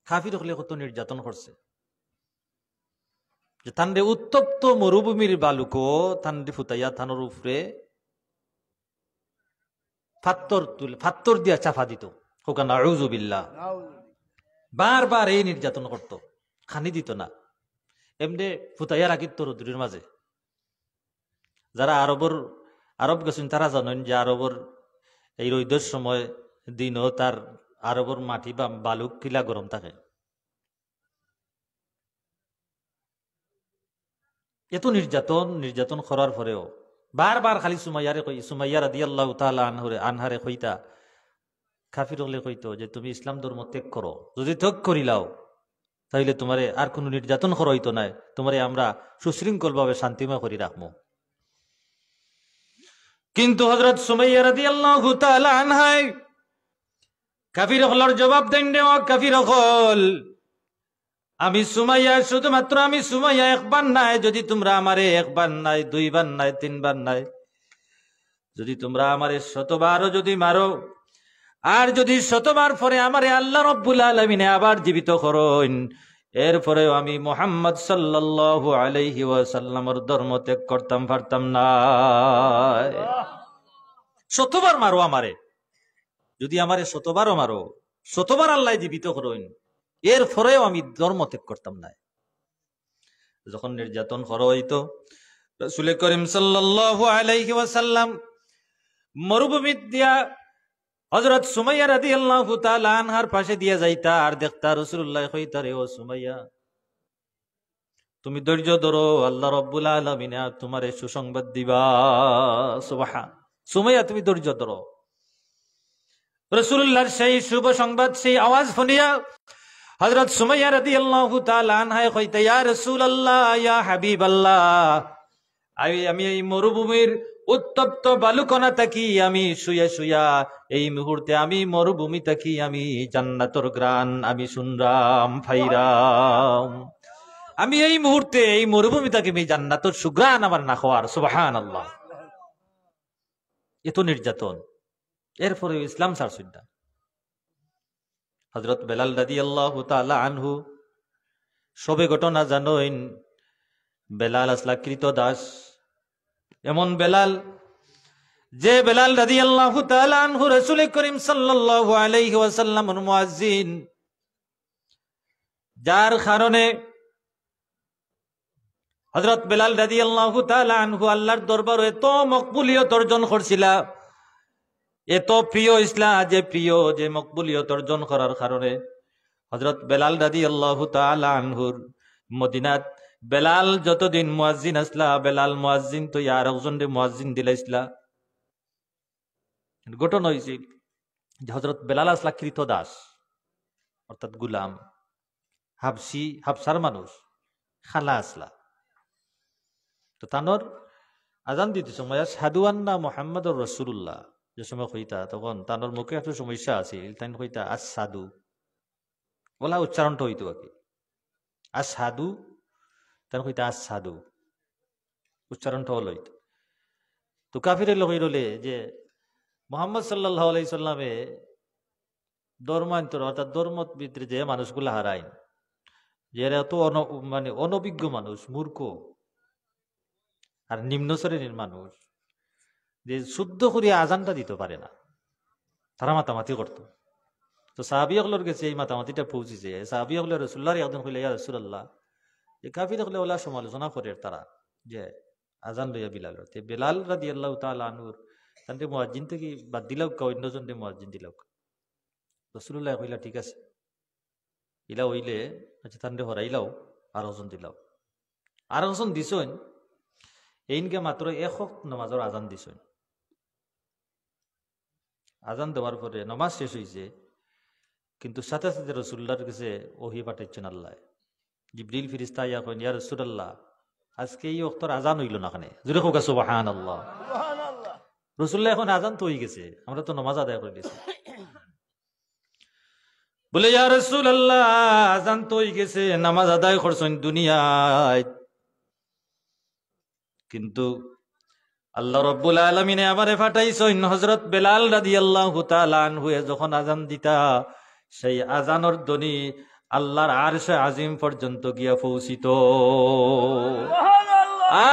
কাফির হলে কত নির্যাতন করছে, যে তান্ডে উত্তপ্ত মরুভূমির বালুকো তান্ডে ফুটাইয়া থানোর উপরে ফাত্তর দিয়া চাপা দিত। হোকান আউযু বিল্লাহ। বারবার এই নির্যাতন করত, খানি দিত না, এমনি ফুটাইয়া রাখিত রোদ্রের মাঝে। যারা আরব গেছেন তারা জানেন যে আরবর এই রোদের সময় দিনও তার আরবর মাটি বা বালুক কিলা গরম থাকে। এত নির্যাতন করার পরেও বারবার খালি সুমাইয়া রাদিয়াল্লাহু তাআলা আনহারে কইতা, কাফির হলে কইতো যে তুমি ইসলাম ধর্ম ত্যাগ করো, যদি ত্যাগ করিলাও তাইলে তোমারে আর কোনো নির্যাতন করা হইতো না, তোমারে আমরা সুশৃঙ্খল ভাবে শান্তিময় করে রাখবো। কিন্তু হযরত সুমাইয়া রাদিয়াল্লাহু তাআলা আনহাই কাফির হলার জবাব দেন দেওয়া, কাফির হল, আমি সুমাইয়া, শুধুমাত্র আমি সুমাইয়া একবার নাই, যদি তোমরা আমারে একবার নাই, দুইবার নাই, তিনবার নাই, যদি তোমরা আমারে 100বার যদি মারো, আর যদি 100বার পরে আমারে আল্লাহ রাব্বুল আলামিনে আবার জীবিত করেন, এরপরেও আমি মুহাম্মদ সাল্লাল্লাহু আলাইহি ওয়াসাল্লামের ধর্ম ত্যাগ করতাম পারতাম না। 100বার মারো আমারে, যদি আমারে 100বারও মারো, 100বার আল্লাহ জীবিত করেন, এরপরেও আমি ধর্ম ত্যাগ করতাম না। যখন নির্যাতন করা হইতো, রাসূল করিম সাল্লাল্লাহু আলাইহি ওয়াসাল্লাম মরুভূমিত দিয়া হযরত সুমাইয়া রাদিয়াল্লাহু তাআলা আনহার পাশে দিয়ে যাইতা, আর দেখতা রাসূলুল্লাহ কইতা, রে ও সুমাইয়া, তুমি ধৈর্য ধরো, আল্লাহ রাব্বুল আলামিন তোমারে সুসংবাদ দিবা। সুবহান, সুমাইয়া তুমি ধৈর্য ধরো। রাসূলুল্লাহর সেই শুভ সংবাদ, সেই আওয়াজ শুনিয়া হযরত সুমাইয়া রাদিয়াল্লাহু তাআলা আনহা কইতা, ইয়া রাসূলুল্লাহ, ইয়া হাবিবাল্লাহ, আমি এই মরুভূমির উত্তপ্ত বালুকণা থাকি আমি শুয়া এই মুহূর্তে আমি মরুভূমি থাকি আমি জান্নাতের গ্রান আমি শুনরাম ফাইরাম, আমি এই মুহূর্তে এই মরুভূমি থাকি আমি জান্নাতের সুগ্রান আমার না খাওয়ার। সুবহানাল্লাহ। এত নির্যাতন, এরপরে ইসলাম ছাড়ছেন না। হযরত বেলাল রাদিয়াল্লাহু তাআলা আনহু, সবে ঘটনা জানেন, বেলাল আসলা কৃতদাস। এমন বেলাল, যে বেলাল রাদিয়াল্লাহু তাআলা আনহু রাসূল করিম সাল্লাল্লাহু আলাইহি ওয়াসাল্লামের মুয়াজ্জিন, যার কারণে হযরত বেলাল রাদিয়াল্লাহু তাআলা আনহু আল্লাহর দরবারে এত মকবুলিয়ত অর্জন করছিল, এত প্রিয় ইসলাম, যে মকবুলিয়ত অর্জন করার কারণে হযরত বেলাল রাদিয়াল্লাহু তাআলা আনহুর মদিনাত বেলাল যতদিন মুয়াজ্জিন আসলা, বেলাল মুয়াজ্জিন তো আর একজনের মুয়াজ্জিন দিলাইছিলা। ঘটনা হয়েছিল যে হযরত বেলাল আসলা কৃতদাস, অর্থাৎ গুলাম, হাবসার মানুষ, খালা আসলা। তো তানোর আজান দিতে সময় আশহাদু আন্না মুহাম্মাদুর রাসূলুল্লাহ, যে সময় কইতা তখন তানোর মুখে একটু সমস্যা আছে, তাই কইতা আজ সাধু বলা উচ্চারণটা হইতো আর কি, আজ সাধু তার কইতা আজ সাধু উচ্চারণটা হলো হইতো। তো কাফিরের লোক রলে যে মোহাম্মদ সাল্লাল্লাহু আলাইহি সাল্লামে ধর্মান্তর অর্থাৎ ধর্মত ভিতরে যে মানুষগুলা হারাইন, যে এরা তো মানে অনভিজ্ঞ মানুষ, মূর্খ আর নিম্ন শ্রেণীর মানুষ, যে শুদ্ধ করে আজানটা দিতে পারে না, তারা মাতামাতি করতো। তো সাহাবী হকলের কাছে এই মাতামাতিটা পৌঁছেছে। সাহাবী হকলে রাসূলুল্লাহর একজন কইলে, ইয়া রাসূলুল্লাহ, যে কাফির হকলে ওলা সমালোচনা করে তারা যে আজান লইয়া বিলাল, বেলাল রাদিয়াল্লাহু তাআলা আনহুর তান্তে মুয়াজ্জিন থেকে বাদ দিলাও কা অন্যজন মুয়াজ্জিন দিলাও। রাসূলুল্লাহ কইলা ঠিক আছে, ইলা হইলে আচ্ছা তান্ডে হরাইলাও আর ওজন দিলাও। আর ওজন দিছইন এইনকে মাত্র একক নামাজের আজান দিছইন। আজান দেওয়ার পরে নামাজ শেষ হয়েছে, কিন্তু সাথে সাথে রাসূলুল্লাহর কাছে ওহী পাঠাইছেন আল্লাহ। জিবরিল ফেরেশতা ইয়া কইন, ইয়া রাসূলুল্লাহ, আজকে এই ওয়াক্তের আজান হইল না কেন? জোরে হোক সুবহানাল্লাহ। রাসূলুল্লাহ এখন আজান তো হয়ে গেছে, আমরা তো নামাজ আদায় করে দিয়েছি। বলে ইয়া রাসূলুল্লাহ, আজান তো হয়ে গেছে, নামাজ আদায় করছেন দুনিয়ায়, কিন্তু আল্লাহ রাব্বুল আলামিনে আমারে পাঠাইছেন হযরত বেলাল রাদিয়াল্লাহু তাআলা আনহু যখন আজান দিতা, সেই আজানের ধ্বনি আল্লাহর আরশে আজিম পর্যন্ত গিয়া পৌঁছিত।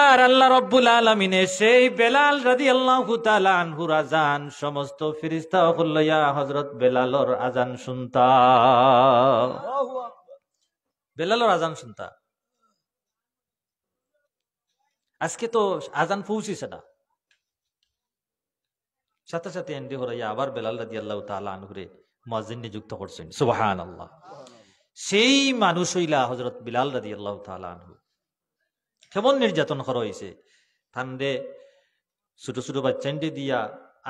আর আল্লাহ রাব্বুল আলামিনে সেই বেলাল রাদিয়াল্লাহু তাআলা আনহুর আজান সমস্ত ফেরেশতা লইয়া হযরত বেলালর আজান শুনতা, বেলালর আজান শুনতা। আজকে তো আজান পৌঁছিছে না, সাথে সাথে এন্ডি হরাইয়া আবার বেলাল রাদিয়াল্লাহু তাআলা আনহুরে মুয়াজ্জিন নিযুক্ত করছেন। সুবহানাল্লাহ। সেই মানুষ হইলা হযরত বিলাল রাদিয়াল্লাহু তাআলা আনহু। কেমন নির্যাতন করা হয়েছে, ঠান্ডে ছোট ছোট বাচ্চান্ডে দিয়া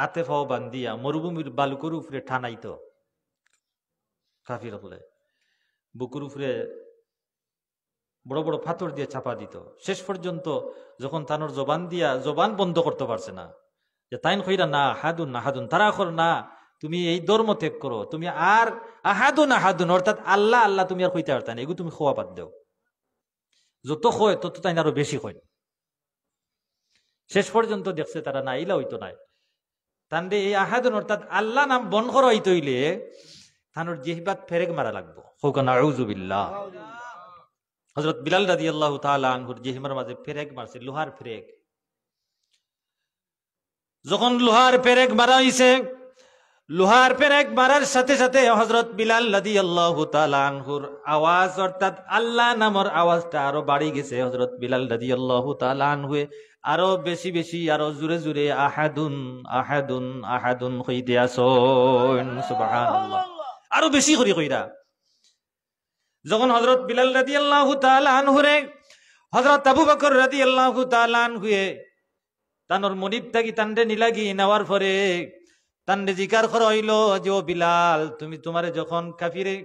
আতে ফাও বান্ধিয়া মরুভূমির বালুকুর উপরে ঠানাইতো কাফির হলে, বুকুর উপরে বড় বড় পাথর দিয়ে চাপা দিত। শেষ পর্যন্ত যখন তানোর জবান দিয়া জবান বন্ধ করতে পারছে না, যে তাইন কইরা না আহাদুন আহাদুন, তারা কর না তুমি এই ধর্ম ত্যাগ করো, তুমি আর আহাদুন আহাদুন অর্থাৎ আল্লাহ আল্লাহ তুমি আর কইতে পারতা না, এগুলো তুমি খোয়া বাদ দেও। যত হয় তত তাই আরো বেশি হয়। শেষ পর্যন্ত দেখছে তারা না ইলা হইতো নাই, তান্ডে এই আহাদুন অর্থাৎ আল্লাহ নাম বন করা হইতে হইলে তানোর জিহবাত ফেরেক মারা লাগবো। হোক নাউযু বিল্লাহ। হযরত বিলাল রাদিয়াল্লাহু তাআলা আনহুর জিহবার মাঝে ফেরেক মারছে, লোহার ফেরেক। যখন লোহার ফেরেক মারা হইছে, লোহার ফেরেক মারার সাথে সাথে হযরত বিলাল রাদিয়াল্লাহু তাআলা আনহুর আওয়াজ অর্থাৎ আল্লাহ নামের আওয়াজটা আরো বাড়ি গেছে। হযরত বিলাল রাদিয়াল্লাহু তাআলা আনহু আরো বেশি বেশি আরো জোরে জোরে আহাদুন আহাদুন আহাদুন কইতে আসেন। সুবহানাল্লাহ। আরো বেশি করে কইরা যখন হযরত বিলাল রাদিয়াল্লাহু তাআলা আনহুরে হযরত আবু বকর রাদিয়াল্লাহু তাআলা আনহুয়ে তানোর মনিব থাকি তান্ডে নিলাগি নেওয়ার পরে তান্ডে জিকার করা হইল যে ও বিলাল, তুমি তোমারে যখন কাফিরে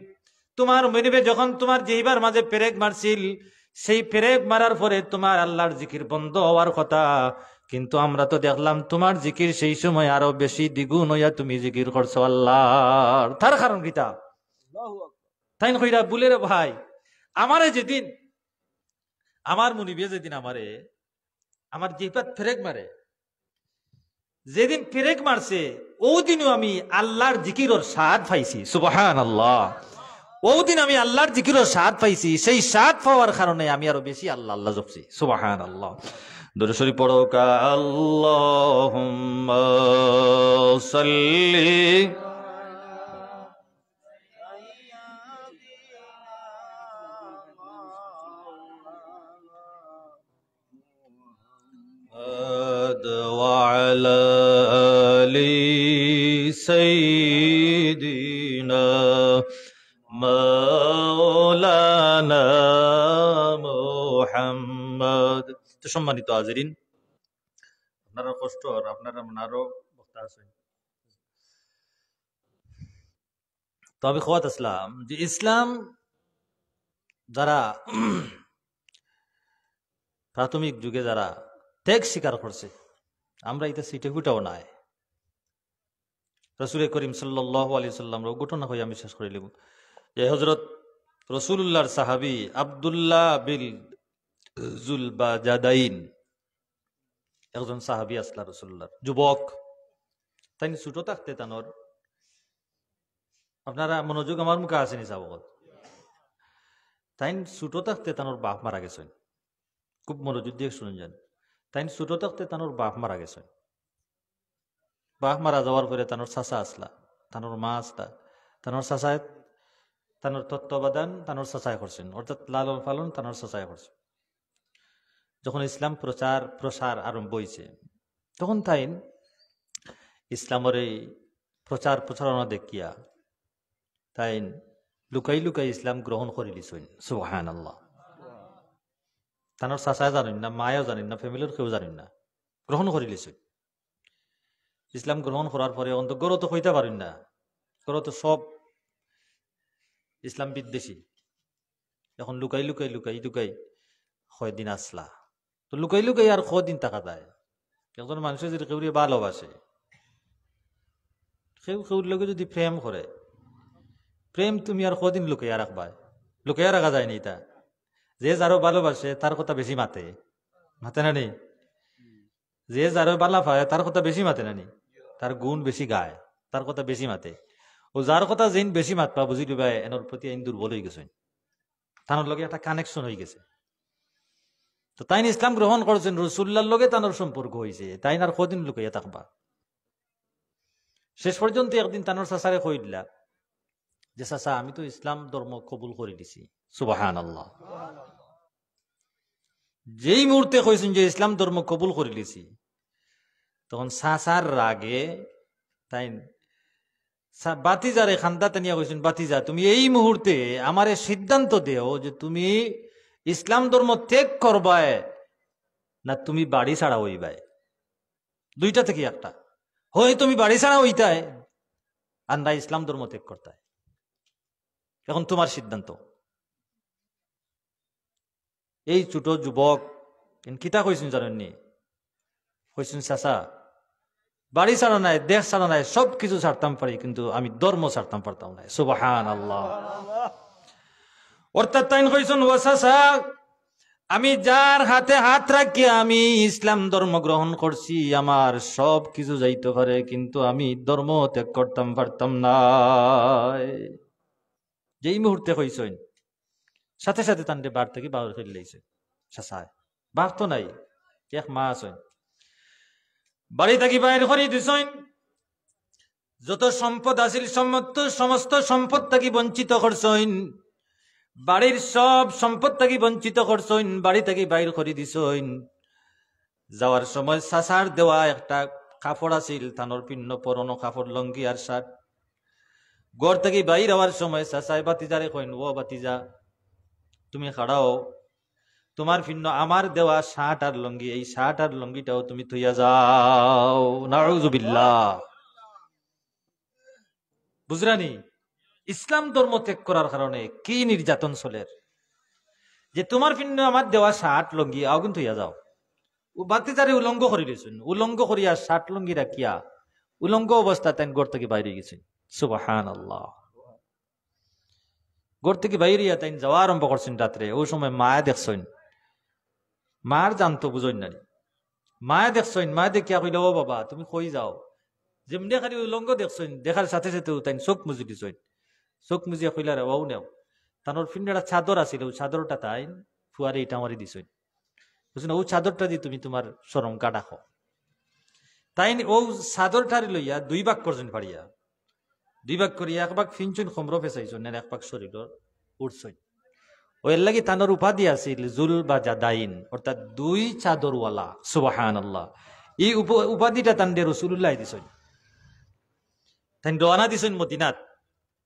তোমার মনিবে যখন তোমার জিহবার মাঝে পেরেক মারছিল, সেই পেরেক মারার পরে তোমার আল্লাহর জিকির বন্ধ হওয়ার কথা, কিন্তু আমরা তো দেখলাম তোমার জিকির সেই সময় আরো বেশি দ্বিগুণ হইয়া তুমি জিকির করছো আল্লাহর। তার কারণ কিতা? তাই কইরা বলে রে ভাই, আমারে যেদিন আমার মনিবে যেদিন আমারে আমার জিহবাত ফেরেক মারে, যেদিন ফেরেক মারছে ওদিনও আমি আল্লাহর জিকিরের স্বাদ পাইছি। সুবহানাল্লাহ। ওদিন আমি আল্লাহর জিকিরের স্বাদ পাইছি, সেই স্বাদ পাওয়ার কারণে আমি আরো বেশি আল্লাহ আল্লাহ জপছি। সুবহানাল্লাহ। দরুদ শরীফ পড়ো কা আল্লাহুম্মা সাল্লি وعلى آل سيدنا مولانا محمد। তো সম্মানিত হাজিরিন, আপনারা কষ্ট আর আপনারা আরো বক্তা আছেন, তো আমি খোয়াত আসলাম যে ইসলাম যারা প্রাথমিক যুগে যারা ত্যাগ স্বীকার করছে, আমরা এটা সিটে ফুটাও নাই, রাসূল করিম সাল্লাল্লাহু আলাইহি সাল্লাম ঘটনা হয়ে আমি শেষ করে লিব যে হযরত রাসূলুল্লাহর সাহাবী আব্দুল্লাহ বিল জুলবাজাদাইন একজন সাহাবী আসলা রাসূলুল্লাহর যুবক তাই ছোট থাকতে তানোর আপনারা মনোযোগ আমার মুখে আসেনি সাবকত তাই ছোট থাকতে তানোর বাপ মারা গেছেন খুব মনোযোগ দিয়ে শুনুন যান তাই ছোট থাকতে তানোর বাপ মারা গেছেন বাপ মারা যাওয়ার পরে তানোর চাচা আসলা তানোর মা আসলা তানোর চাচায় তানোর তত্ত্বাবধান তানোর চাচায় করছেন অর্থাৎ লালন পালন তানোর চাচায় করছেন যখন ইসলাম প্রসার আরম্ভ হয়েছে তখন তাই ইসলামের এই প্রচার প্রচারণা দেখিয়া তাই লুকাই লুকাই ইসলাম গ্রহণ করে দিছেন সুবহানাল্লাহ তানোর চাচায় জানেন না মায়েও জানেন না ফ্যামিলির কেউ জানেন না গ্রহণ করে দিছেন ইসলাম গ্রহণ করার পরে অন্ত গরো তো হইতে পারেন না গরো তো সব ইসলাম বিদ্বেষী এখন লুকাই লুকাই লুকাই লুকাই কয়দিন আসলা তো লুকাই লুকাই আর কদিন টাকা দেয় একজন মানুষের যদি কেউ ভালোবাসে কেউর লোকে যদি প্রেম করে প্রেম তুমি আর কদিন লুকাইয়া রাখবাই লুকাইয়া রাখা যায় নি তা যে যারো ভালোবাসে তার কথা বেশি মাতে মাতে না নি যে যারো বালা পায় তার কথা বেশি মাতে না নি তার গুণ বেশি গায় তার কথা বেশি মাতে ও যার কথা যেন বেশি মাতবা বুঝি দিবা এর প্রতি আইন দুর্বল হয়ে গেছে তানোর লগে একটা কানেকশন হয়ে গেছে তো তাই ইসলাম গ্রহণ করছেন রাসূলুল্লাহর লগে তানোর সম্পর্ক হয়েছে তাই আর কদিন লুকাইয়া থাকবা শেষ পর্যন্ত একদিন তানোর চাচারে কই দিলা যে চাচা আমি তো ইসলাম ধর্ম কবুল করে দিছি সুবহানাল্লাহ যেই মুহূর্তে কইছেন যে ইসলাম ধর্ম কবুল করে দিছি তখন চাচার রাগে তাই বাতিজারে খান্দাতে নিয়ে কইছেন বাতিজা তুমি এই মুহূর্তে আমারে সিদ্ধান্ত দেও যে তুমি ইসলাম ধর্ম ত্যাগ করবায় না তুমি বাড়ি ছাড়া হইবাই দুইটা থেকে একটা হয় তুমি বাড়ি ছাড়া হইতায় আর না ইসলাম ধর্ম ত্যাগ করতায় এখন তোমার সিদ্ধান্ত এই ছোট যুবক কিতা কইছেন জানেননি কইছেন চাচা বাড়ি ছাড়া নাই দেশ ছাড়া নাই সবকিছু ছাড়তাম পারি কিন্তু আমি ধর্ম ছাড়তাম পারতাম না সুবহানাল্লাহ অর্থাৎ তাই কইছেন ও চাচা আমি যার হাতে হাত রাখি আমি ইসলাম ধর্ম গ্রহণ করছি আমার সব কিছু যাইতে পারে কিন্তু আমি ধর্ম ত্যাগ করতাম পারতাম না যেই মুহূর্তে কইছেন সাথে সাথে তান্ডে বার থেকে বার ফেলে লাইছে চাচায় বার তো নাই এক মা আছেন বাড়ি থেকে বাইর করে দিছেন যত সম্পদ আছিল সমস্ত সম্পদ থেকে বঞ্চিত করছেন বাড়ির সব সম্পদ থেকে বঞ্চিত করছেন বাড়ি থেকে বাইর করে দিছেন যাওয়ার সময় চাচার দেওয়া একটা কাপড় আছিল থানোর পিন্ন পরনো কাপড় লঙ্গি আর শার্ট ঘর থেকে বাইর হওয়ার সময় চাচাই বাতিজারে কইন ও বাতিজা তুমি খাড়াও তোমার ভিন্ন আমার দেওয়া শার্ট আর লঙ্গি এই শার্ট আর লঙ্গিটাও তুমি থইয়া যাও নাউযুবিল্লাহ বুঝরানি ইসলাম ধর্ম ত্যাগ করার কারণে কি নির্যাতন চলের যে তোমার ভিন্ন আমার দেওয়া শার্ট লঙ্গি আগুন থইয়া যাও ও বাতিজারে উলঙ্গ করে দিয়েছেন উলঙ্গ করিয়া শার্ট লঙ্গি রাখিয়া উলঙ্গ অবস্থা তাই ঘর থেকে বাইরে গেছেন সুবহানাল্লাহ ঘর থেকে বাইরিয়া তাই যাওয়া আরম্ভ করছেন রাত্রে ওই সময় মায়া দেখছেন মার জানতো বুঝেন না মায়া দেখছেন মা দেখিয়া কইল ও বাবা তুমি কই যাও যেমনি খালি উলঙ্গ দেখছেন দেখার সাথে সাথে তাই চোখ মুজি দিছেন চোখ মুজিয়া কইলার ও নেও তানোর ফিন্ডাটা চাদর আছিল ও চাদরটা তাই ফুয়ারে ইটা মারি দিছেন বুঝছেন ও চাদরটা দিয়ে তুমি তোমার শরম কাটাখো তাই ও চাদরটারে লইয়া দুই ভাগ করছেন পারিয়া দুই ভাগ করিয়া এক ভাগ ফিনছুন খমর ফেসাইছেন এক ভাগ শরীরের উঠছেন ওই লাগি তানোর উপাধি আছিল জুলবাজাদাইন অর্থাৎ দুই চাদরওয়ালা সুবহানাল্লাহ এই উপাধিটা তান্ডে রাসূলুল্লাহ দিছেন তাই রওনা দিছেন মদিনাত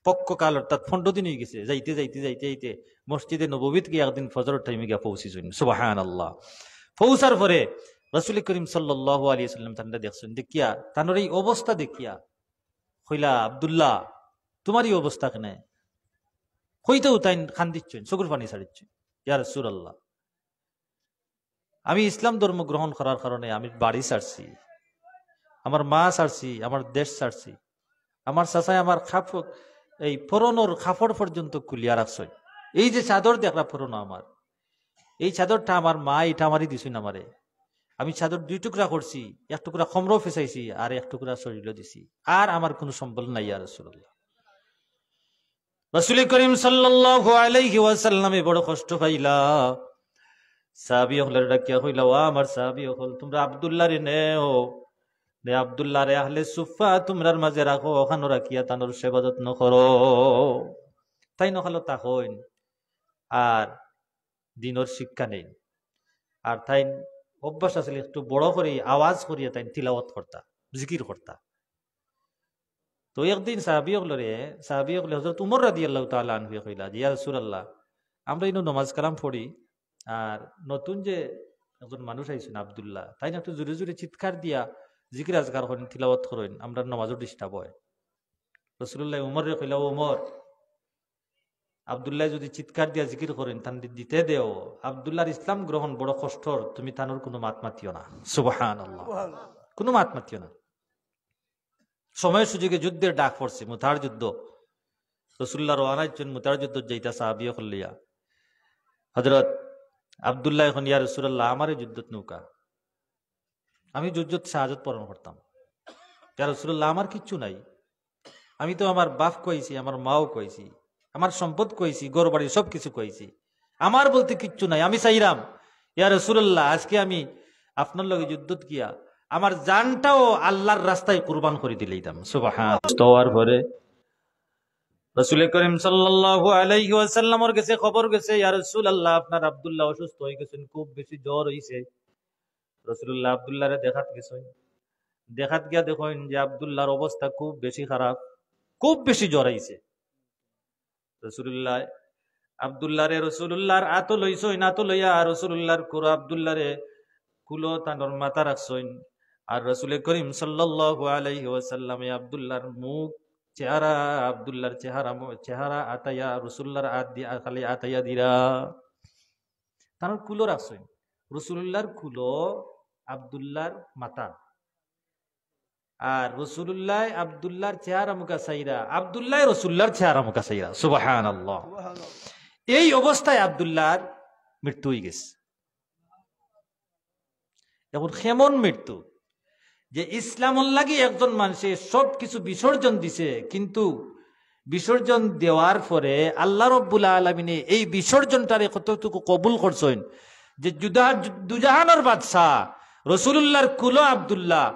পক্ককাল অর্থাৎ 15 দিন হয়ে গেছে যাইতে যাইতে যাইতে যাইতে মসজিদে নববীত গিয়ে একদিন ফজরের টাইমে গিয়া পৌঁছিছেন সুবহানাল্লাহ পৌঁছার পরে রাসূল করিম সাল্লাল্লাহু আলাইহি ওয়াসাল্লাম তান্ডা দেখছেন দেখিয়া তানোর এই অবস্থা দেখিয়া কইলা আব্দুল্লাহ তোমার এই অবস্থা কেন হইতেও তাই খান দিচ্ছেন চকুর পানি ছাড়িচ্ছেন ইয়া রাসূলুল্লাহ আমি ইসলাম ধর্ম গ্রহণ করার কারণে আমি বাড়ি ছাড়ছি আমার মা ছাড়ছি আমার দেশ ছাড়ছি আমার চাচাই আমার এই পুরনোর কাপড় পর্যন্ত খুলিয়া রাখছে। এই যে চাদর দেখলা পুরনো আমার, এই চাদরটা আমার মা এটা আমারই দিছুন আমারে। আমি চাদর 2 টুকরা করছি, 1 টুকরা খমরও ফেসাইছি আর 1 টুকরা শরীর দিছি, আর আমার কোনো সম্বল নাই ইয়া রাসূলুল্লাহ। রাসূল করিম সাল্লাল্লাহু আলাইহি ওয়াসাল্লামে বড় কষ্ট পাইলা। সাহাবী হলের ডাকিয়া কইলা, ও আমার সাহাবী হল, তোমরা আব্দুল্লাহ রে নেও, নে আব্দুল্লাহ রে আহলে সুফা তোমরার মাঝে রাখো, ওখানে রাখিয়া তানোর সেবা যত্ন করো। তাই নখালো তা হইন আর দিনের শিক্ষা নেই। আর তাই অভ্যাস আসলে একটু বড় করে আওয়াজ করিয়া তাই তিলাওয়াত করতা, জিকির করতা। তো একদিন সাহাবী হলে হযরত উমর রাদিয়াল্লাহু তাআলা আনহু কইলা, ইয়া রাসূলুল্লাহ, আমরা ইনো নামাজ কালাম পড়ি, আর নতুন যে একজন মানুষ আইছেন আব্দুল্লাহ, তাই না একটু জোরে জোরে চিৎকার দিয়া জিকির আজকার করেন, তিলাওয়াত করেন, আমরা নামাজও ডিস্টার্ব হয়। রাসূলুল্লাহ উমর রে কইলা, ও উমর, আব্দুল্লাহ যদি চিৎকার দিয়া জিকির করেন তান দিতে দেও, আব্দুল্লাহর ইসলাম গ্রহণ বড় কষ্টর, তুমি তানোর কোনো মাত মাতিও না। সুবহানাল্লাহ, কোনো মাত মাতিও না। সময় সুযোগে যুদ্ধের ডাক পড়ছে, মুতার যুদ্ধ। রাসূলুল্লাহ রওনা হচ্ছেন মুতার যুদ্ধ যাইতা, সাহাবী হলিয়া হযরত আব্দুল্লাহ এখন, ইয়া রাসূলুল্লাহ, আমারে যুদ্ধত নৌকা, আমি যুদ্ধত শাহাদাত বরণ করতাম। ইয়া রাসূলুল্লাহ, আমার কিচ্ছু নাই, আমি তো আমার বাপ কইছি, আমার মাও কইছি, আমার সম্পদ কইছি, ঘর বাড়ি সবকিছু কইছি, আমার বলতে কিচ্ছু নাই। আমি চাইলাম ইয়া রাসূলুল্লাহ, আজকে আমি আপনার লগে যুদ্ধত গিয়া আমার জানটাও আল্লাহর রাস্তায় কুরবান করে দিলাম। সুবহানাল্লাহ। তোয়ার পরে রাসূল করিম সাল্লাল্লাহু আলাইহি ওয়াসাল্লামের কাছে খবর গেছে, ইয়া রাসূলুল্লাহ, আপনার আব্দুল্লাহ অসুস্থ হয়ে গেছেন, খুব বেশি জ্বর হইছে। রাসূলুল্লাহ আব্দুল্লাহরে দেখাত গেছেন, দেখাত গিয়া দেখেন যে আব্দুল্লাহর অবস্থা খুব বেশি খারাপ, খুব বেশি জ্বর আইছে। রাসূলুল্লাহ আব্দুল্লাহরে রাসূলুল্লাহর আতো লইছেন, আতো লইয়া রাসূলুল্লাহর কুরো আব্দুল্লাহরে কুলো তানোর মাথা রাখছেন। আর রাসূল করিম সাল্লাল্লাহু আলাইহি ওয়াসাল্লাম আব্দুল্লাহর মুখ চেহারা, আব্দুল্লাহর চেহারা আতাইয়া রাসূলুল্লাহর হাত দিয়া খালি আতাইয়া দিরা তানোর কুলো রাখছেন। রাসূলুল্লাহর কুলো আব্দুল্লাহর মাথা, আর রাসূলুল্লাহ আব্দুল্লাহর চেহারা মুখা চাইরা, আব্দুল্লাহ রাসূলুল্লাহর চেহারা মুখা চাইরা। সুবহানাল্লাহ। এই অবস্থায় আব্দুল্লাহর মৃত্যু হয়ে গেছে। এখন কেমন মৃত্যু যে ইসলামর লাগি একজন মানুষে সবকিছু বিসর্জন দিছে, কিন্তু বিসর্জন দেওয়ার পরে আল্লাহ রাব্বুল আলামিনে এই বিসর্জনটারে কতটুকু কবুল করছেন যে দুজাহানের বাদশাহ রাসূলুল্লাহর কুলো আব্দুল্লাহ,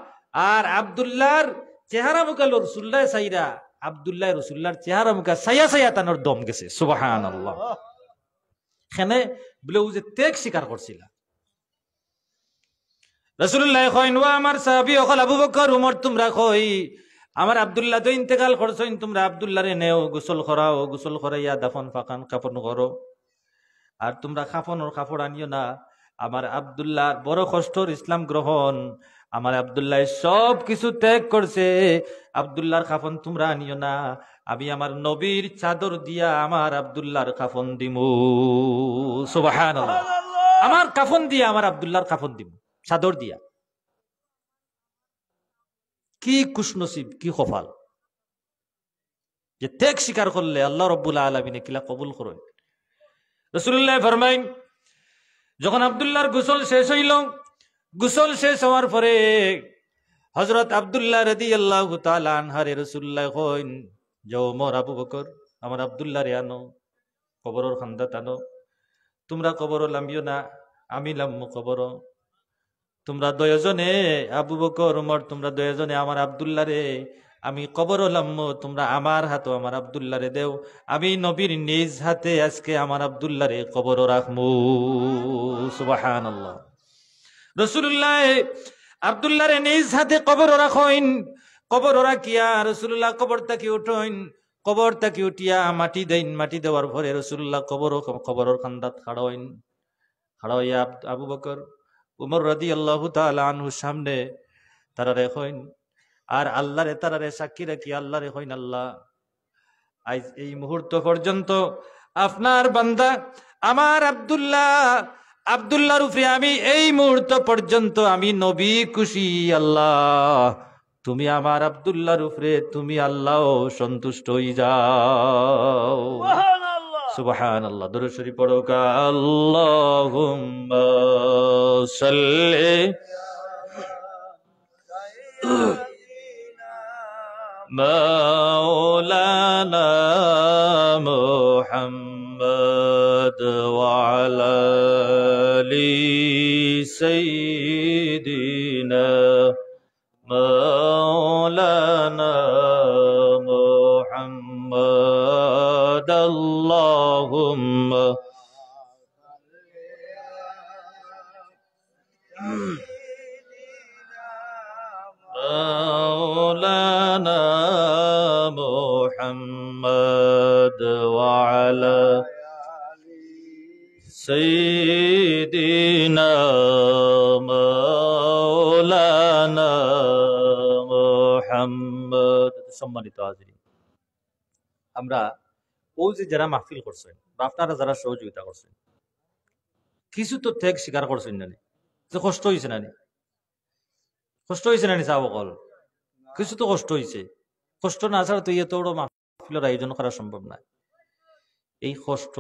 আর আব্দুল্লাহর চেহারা মুখা রাসূলুল্লাহ সাইরা, আব্দুল্লাহ রাসূলুল্লাহর চেহারা মুখা সাইয়া সাইয়া তানোর দম গেছে। সুবহানাল্লাহ। এখানে বলে যে ত্যাগ স্বীকার করছিল। রাসূলুল্লাহ কইন, ওয়া আমার সাহাবী হল আবু বকর উমর, তোমরা কই আমার আব্দুল্লাহ তো ইন্তেকাল করছেন, তোমরা আব্দুল্লাহরে নেও, গোসল করাও, গোসল করাইয়া দাফন ফাকান কাফন করো, আর তোমরা কাফনের কাপড় আনিও না। আমার আব্দুল্লাহ বড় কষ্টর ইসলাম গ্রহণ, আমার আব্দুল্লাহ সব কিছু ত্যাগ করছে, আব্দুল্লাহর কাফন তোমরা আনিও না, আমি আমার নবীর চাদর দিয়া আমার আব্দুল্লাহর কাফন দিমু। সুবহানাল্লাহ। আমার কাফন দিয়া আমার আব্দুল্লাহর কাফন দিমু, চাদর দিয়া। কি খুশনসিব, কি কপাল যে ত্যাগ স্বীকার করলে আল্লাহ রাব্বুল আলামিন কিলা কবুল করেন। রাসূলুল্লাহ ফরমাইন, যখন আব্দুল্লাহর গোসল শেষ হইল, গোসল শেষ হওয়ার পরে হযরত আব্দুল্লাহ রাদিয়াল্লাহু তাআলা আনহারে রাসূলুল্লাহ কইন, যে ওমর, আবু বকর, আমার আব্দুল্লাহরে আনো, কবরের খান্দাত আনো, তোমরা কবর লাম্বিও না, আমি লাম্মু কবর। তোমরা দুইজনে, আবু বকর ওমর, তোমরা দুইজনে আমার আব্দুল্লাহরে আমি কবর লাম্মু, তোমরা আমার হাতে আমার আব্দুল্লাহরে দেও, আমি নবীর নিজ হাতে আজকে আমার আব্দুল্লাহরে কবর রাখমু। সুবহানাল্লাহ। রাসূলুল্লাহ আব্দুল্লাহরে নিজ হাতে কবর রাখেন, কবর রাখিয়া রাসূলুল্লাহ কবর থেকে উঠেন, কবর থেকে উঠিয়া মাটি দেন, মাটি দেওয়ার পরে রাসূলুল্লাহ কবরের খান্দাত খাড়াইন, খাড়াইয়া আবু বকর উমর রাদিয়াল্লাহু তাআলা আনহুর সামনে তারা রেখেন, আর আল্লাহরে তারারে সাক্ষী রাখি আল্লাহরে কইন, আল্লাহ, আজ এই মুহূর্ত পর্যন্ত আপনার বান্দা আমার আব্দুল্লাহর উপরে আমি এই মুহূর্ত পর্যন্ত আমি নবী খুশি, আল্লাহ তুমি আমার আব্দুল্লাহর উপরে তুমি আল্লাহ সন্তুষ্ট হয়ে যাও। সুবহানাল্লাহ। দরুদ শরীফ পড়ো। আল্লাহুম্মা সাল্লি মাওলানা মুহাম্মদ ওয়া আলা আলি সাইয়্যিদিনা মাওলানা মুহাম্মদ। আল্লাহুম্মা مولانا محمد وعلى سيدنا مولانا محمد। সম্মানিত হাজিরিন, আমরা ওই যে যারা মাহফিল করছেন বা আপনারা যারা সহযোগিতা করছেন, কিছু তো ত্যাগ স্বীকার করছেন না, যে কষ্ট হয়েছে না, কষ্ট হয়েছে না চাবকল, কিছু তো কষ্ট হয়েছে। কষ্ট না ছাড়া তো এত বড় মাহফিলের আয়োজন করা সম্ভব না। এই কষ্ট,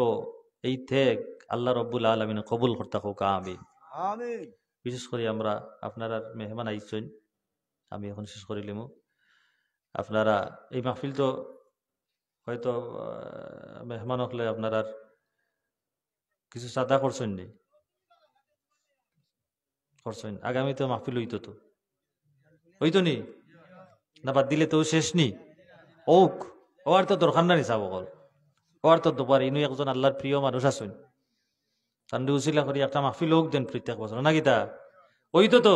এই ত্যাগ আল্লাহ রব্বুল আলামিন কবুল করতে হোক, আমিন। বিশেষ করে আমরা আপনারা মেহমান আইছেন, আমি এখন শেষ করিলাম। আপনারা এই মাহফিল তো হয়তো মেহমান হলে আপনারা কিছু চাঁদা করছেন নি, করছেন। আগামীতে মাহফিল হইতো তো, হইতো নি না, বাদ দিলে তো শেষ নি। ওক ওর তো দরকার না চাব কল, ওর তো দোপার ইনু একজন আল্লাহর প্রিয় মানুষ আছেন, তান্ডি উচিলা করি একটা মাহফিল হোক দেন প্রত্যেক বছর, না গীতা হইতো তো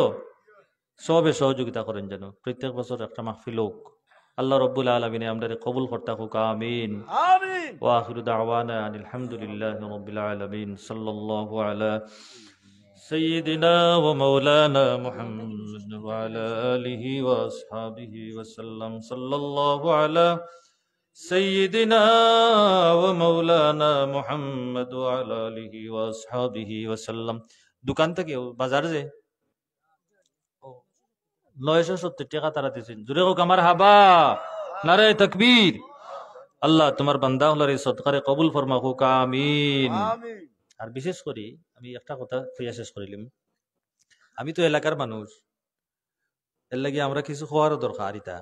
সবে সহযোগিতা করেন যেন প্রত্যেক বছর একটা মাহফিল হোক। আল্লাহ রব্বুল আলামিন আমাদের কবুল করতে হোক, আমিন। ওয়া আখিরু দাওয়ানা আনিল হামদুলিল্লাহি রাব্বিল আলামিন। সাল্লাল্লাহু আলা سيدنا ومولانا محمد وعلى آله وأصحابه وسلم. صلى الله على سيدنا ومولانا محمد وعلى آله وأصحابه وسلم. দোকান থেকে বাজার যে 970 টাকা তারা দিয়েছেন, জোরে হোক আমার হাবা, নারে তাকবীর। আল্লাহ তোমার বান্দা হলার এই সদকারে কবুল ফরমা হোক, আমিন। আর বিশেষ করে আমি একটা কথা কইয়া শেষ করিলাম, আমি তো এলাকার মানুষ, এর লাগে আমরা কিছু খাওয়ারও দরকার। ইতা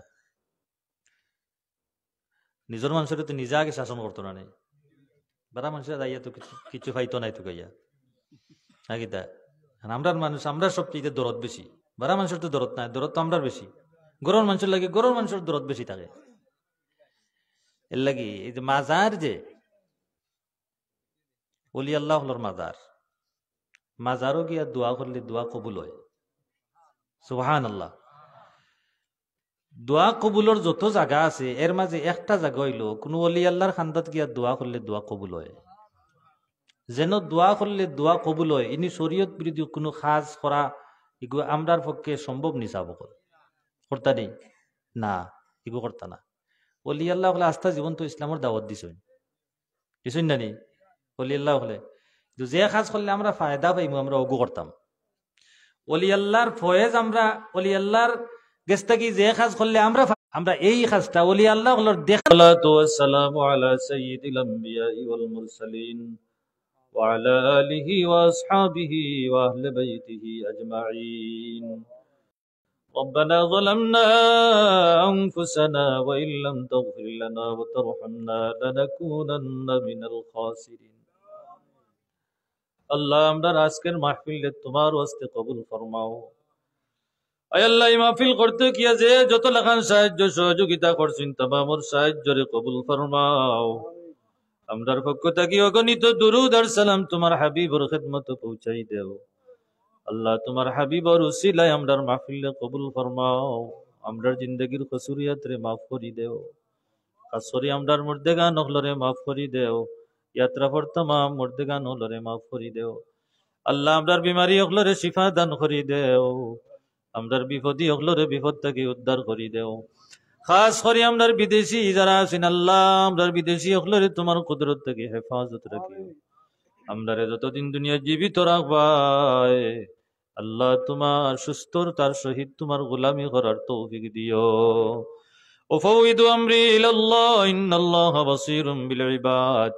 নিজের মানুষের তো নিজে আগে শাসন করতো না, বেড়া মানুষের যাইয়া তো কিছু পাইতো নাই তো গাইয়া না গীতা। আমরার মানুষ, আমরা সবচেয়ে দরদ বেশি, বেড়া মানুষের তো দরদ নাই, দরদ তো আমরার বেশি। গরুর মানুষের লাগে গরুর মানুষের দরদ বেশি থাকে। এর লাগে এই যে মাজার, যে ওলি আল্লাহ হলোর মাজার, মাজারও গিয়া দোয়া করলে দোয়া কবুল হয়। সুবহানাল্লাহ। দোয়া কবুলের যত জায়গা আছে এর মাঝে একটা জায়গা হইল কোন ওলি আল্লাহর খান্দাত গিয়া দোয়া করলে দোয়া কবুল হয়। যেন দোয়া করলে দোয়া কবুল হয়, ইনি শরীয়ত বিরোধী কোনো কাজ করা এগুলো আমরার পক্ষে সম্ভব নি। চাব করতা নেই না, এগুলো করতা না। ওলি আল্লাহ হলে আস্থা জীবন তো ইসলামের দাওয়াত দিছেন, কিছুই না নি ওলি আল্লাহ হলে। যে কাজ করলে আমরা ফায়দা পাইমু আমরা ওগু করতাম। ওলি আল্লাহর ফয়েজ, আমরা ওলি আল্লাহর গেছ থাকি যে কাজ করলে আমরা এই কাজটা ওলি আল্লাহ হলোর দেখা। সালাতু আলা সাইয়্যিদিল আমবিয়া ওয়াল মুরসালিন ওয়া আলা আলিহি ওয়া আসহাবিহি ওয়া আহলি বাইতিহি আজমাইন। ربنا ظلمنا أنفسنا وإن لم تغفر لنا وترحمنا لنكونن من الخاسرين. আল্লাহ আমরা আজকের মাহফিলে তোমার ওয়াস্তে কবুল ফরমাও। আয় আল্লাহ, এই মাহফিল করতে গিয়ে যে যত লাখান সাহায্য সহযোগিতা করছেন তামামর সাহায্যরে কবুল ফরমাও। আমরার পক্ষ থেকে অগণিত দুরূদ আর সালাম তোমার হাবিবর খিদমত পৌঁছাই দেও। আল্লাহ তোমার হাবিবর উসিলায় আমরার মাহফিলে কবুল ফরমাও। আমরার জিন্দগির কসুরিয়াত রে মাফ করি দেও। আসরি আমরার মুর্দেগান হলরে মাফ করি দেও। यात्रा पर तमाम मुर्दगान होलरे माफ करी देओ। আল্লাহ আমরার বিমারি হলরে শিফা দান করি দেও। আমরার বিপদী হলরে বিপদ থেকে উদ্ধার করি দেও। খাস করে আমরার বিদেশি যারা আছেন আল্লাহ, আমরার বিদেশি হলরে তোমার কুদরত থেকে হেফাজত রাখিও। আমরারে যতদিন দুনিয়া জীবিত রাখবাই আল্লাহ তোমার সুস্থতার সহিত তোমার গোলামি করার তৌফিক দিও। উফাউযিদু আমরি ইলাল্লাহ ইন্নাল্লাহা বাসীরুম বিল ইবাদ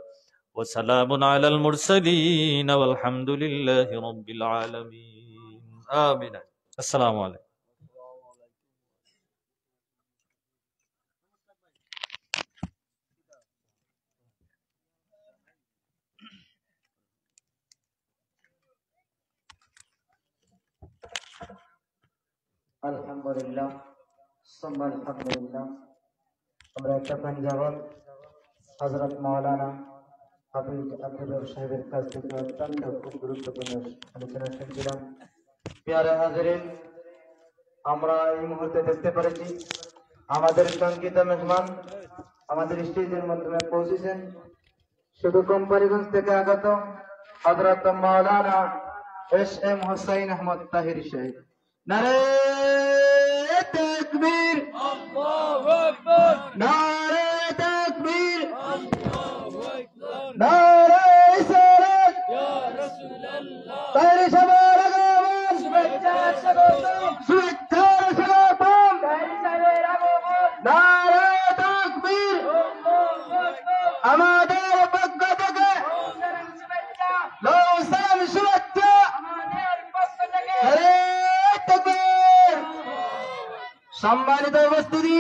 ওয়া সালামুন আলাল মুরসালিন ওয়াল হামদুলিল্লাহি রাব্বিল আলামিন। আমিন। আসসালামু আলাইকুম। আলহামদুলিল্লাহ, আলহামদুলিল্লাহ। আমরা একটা পাঞ্জাবত হযরত মাওলানা হাফিজ আব্দুর রব সাহেবের কাছ থেকে অত্যন্ত খুব গুরুত্বপূর্ণ আলোচনা শুনছিলাম। প্রিয় হাজিরিন, আমরা এই মুহূর্তে দেখতে পাচ্ছি আমাদের কাঙ্ক্ষিত মেহমান আমাদের স্টেজের মাধ্যমে পৌঁছেছেন। শুধু কোম্পানিগঞ্জ থেকে আগত হযরত মাওলানা এস.এম. হুসাইন আহমদ তাহিরি সাহেব। নারে তাকবীর, আল্লাহু আকবার। নারে তাকবীর, আল্লাহু আকবার। নারে ইসলাত, ইয়া রাসূলুল্লাহ। তাহিরি সাহেবের আগমন, শুভেচ্ছা স্বাগতম, শুভেচ্ছা স্বাগতম। তাহিরি সাহেবের আগমন। নারে তাকবীর, আল্লাহু আকবার। আমাদের পক্ষ থেকে শুভেচ্ছা, সালাম শুভেচ্ছা আমাদের পক্ষ থেকে। নারে তাকবীর। সম্মানিত উপস্থিতি,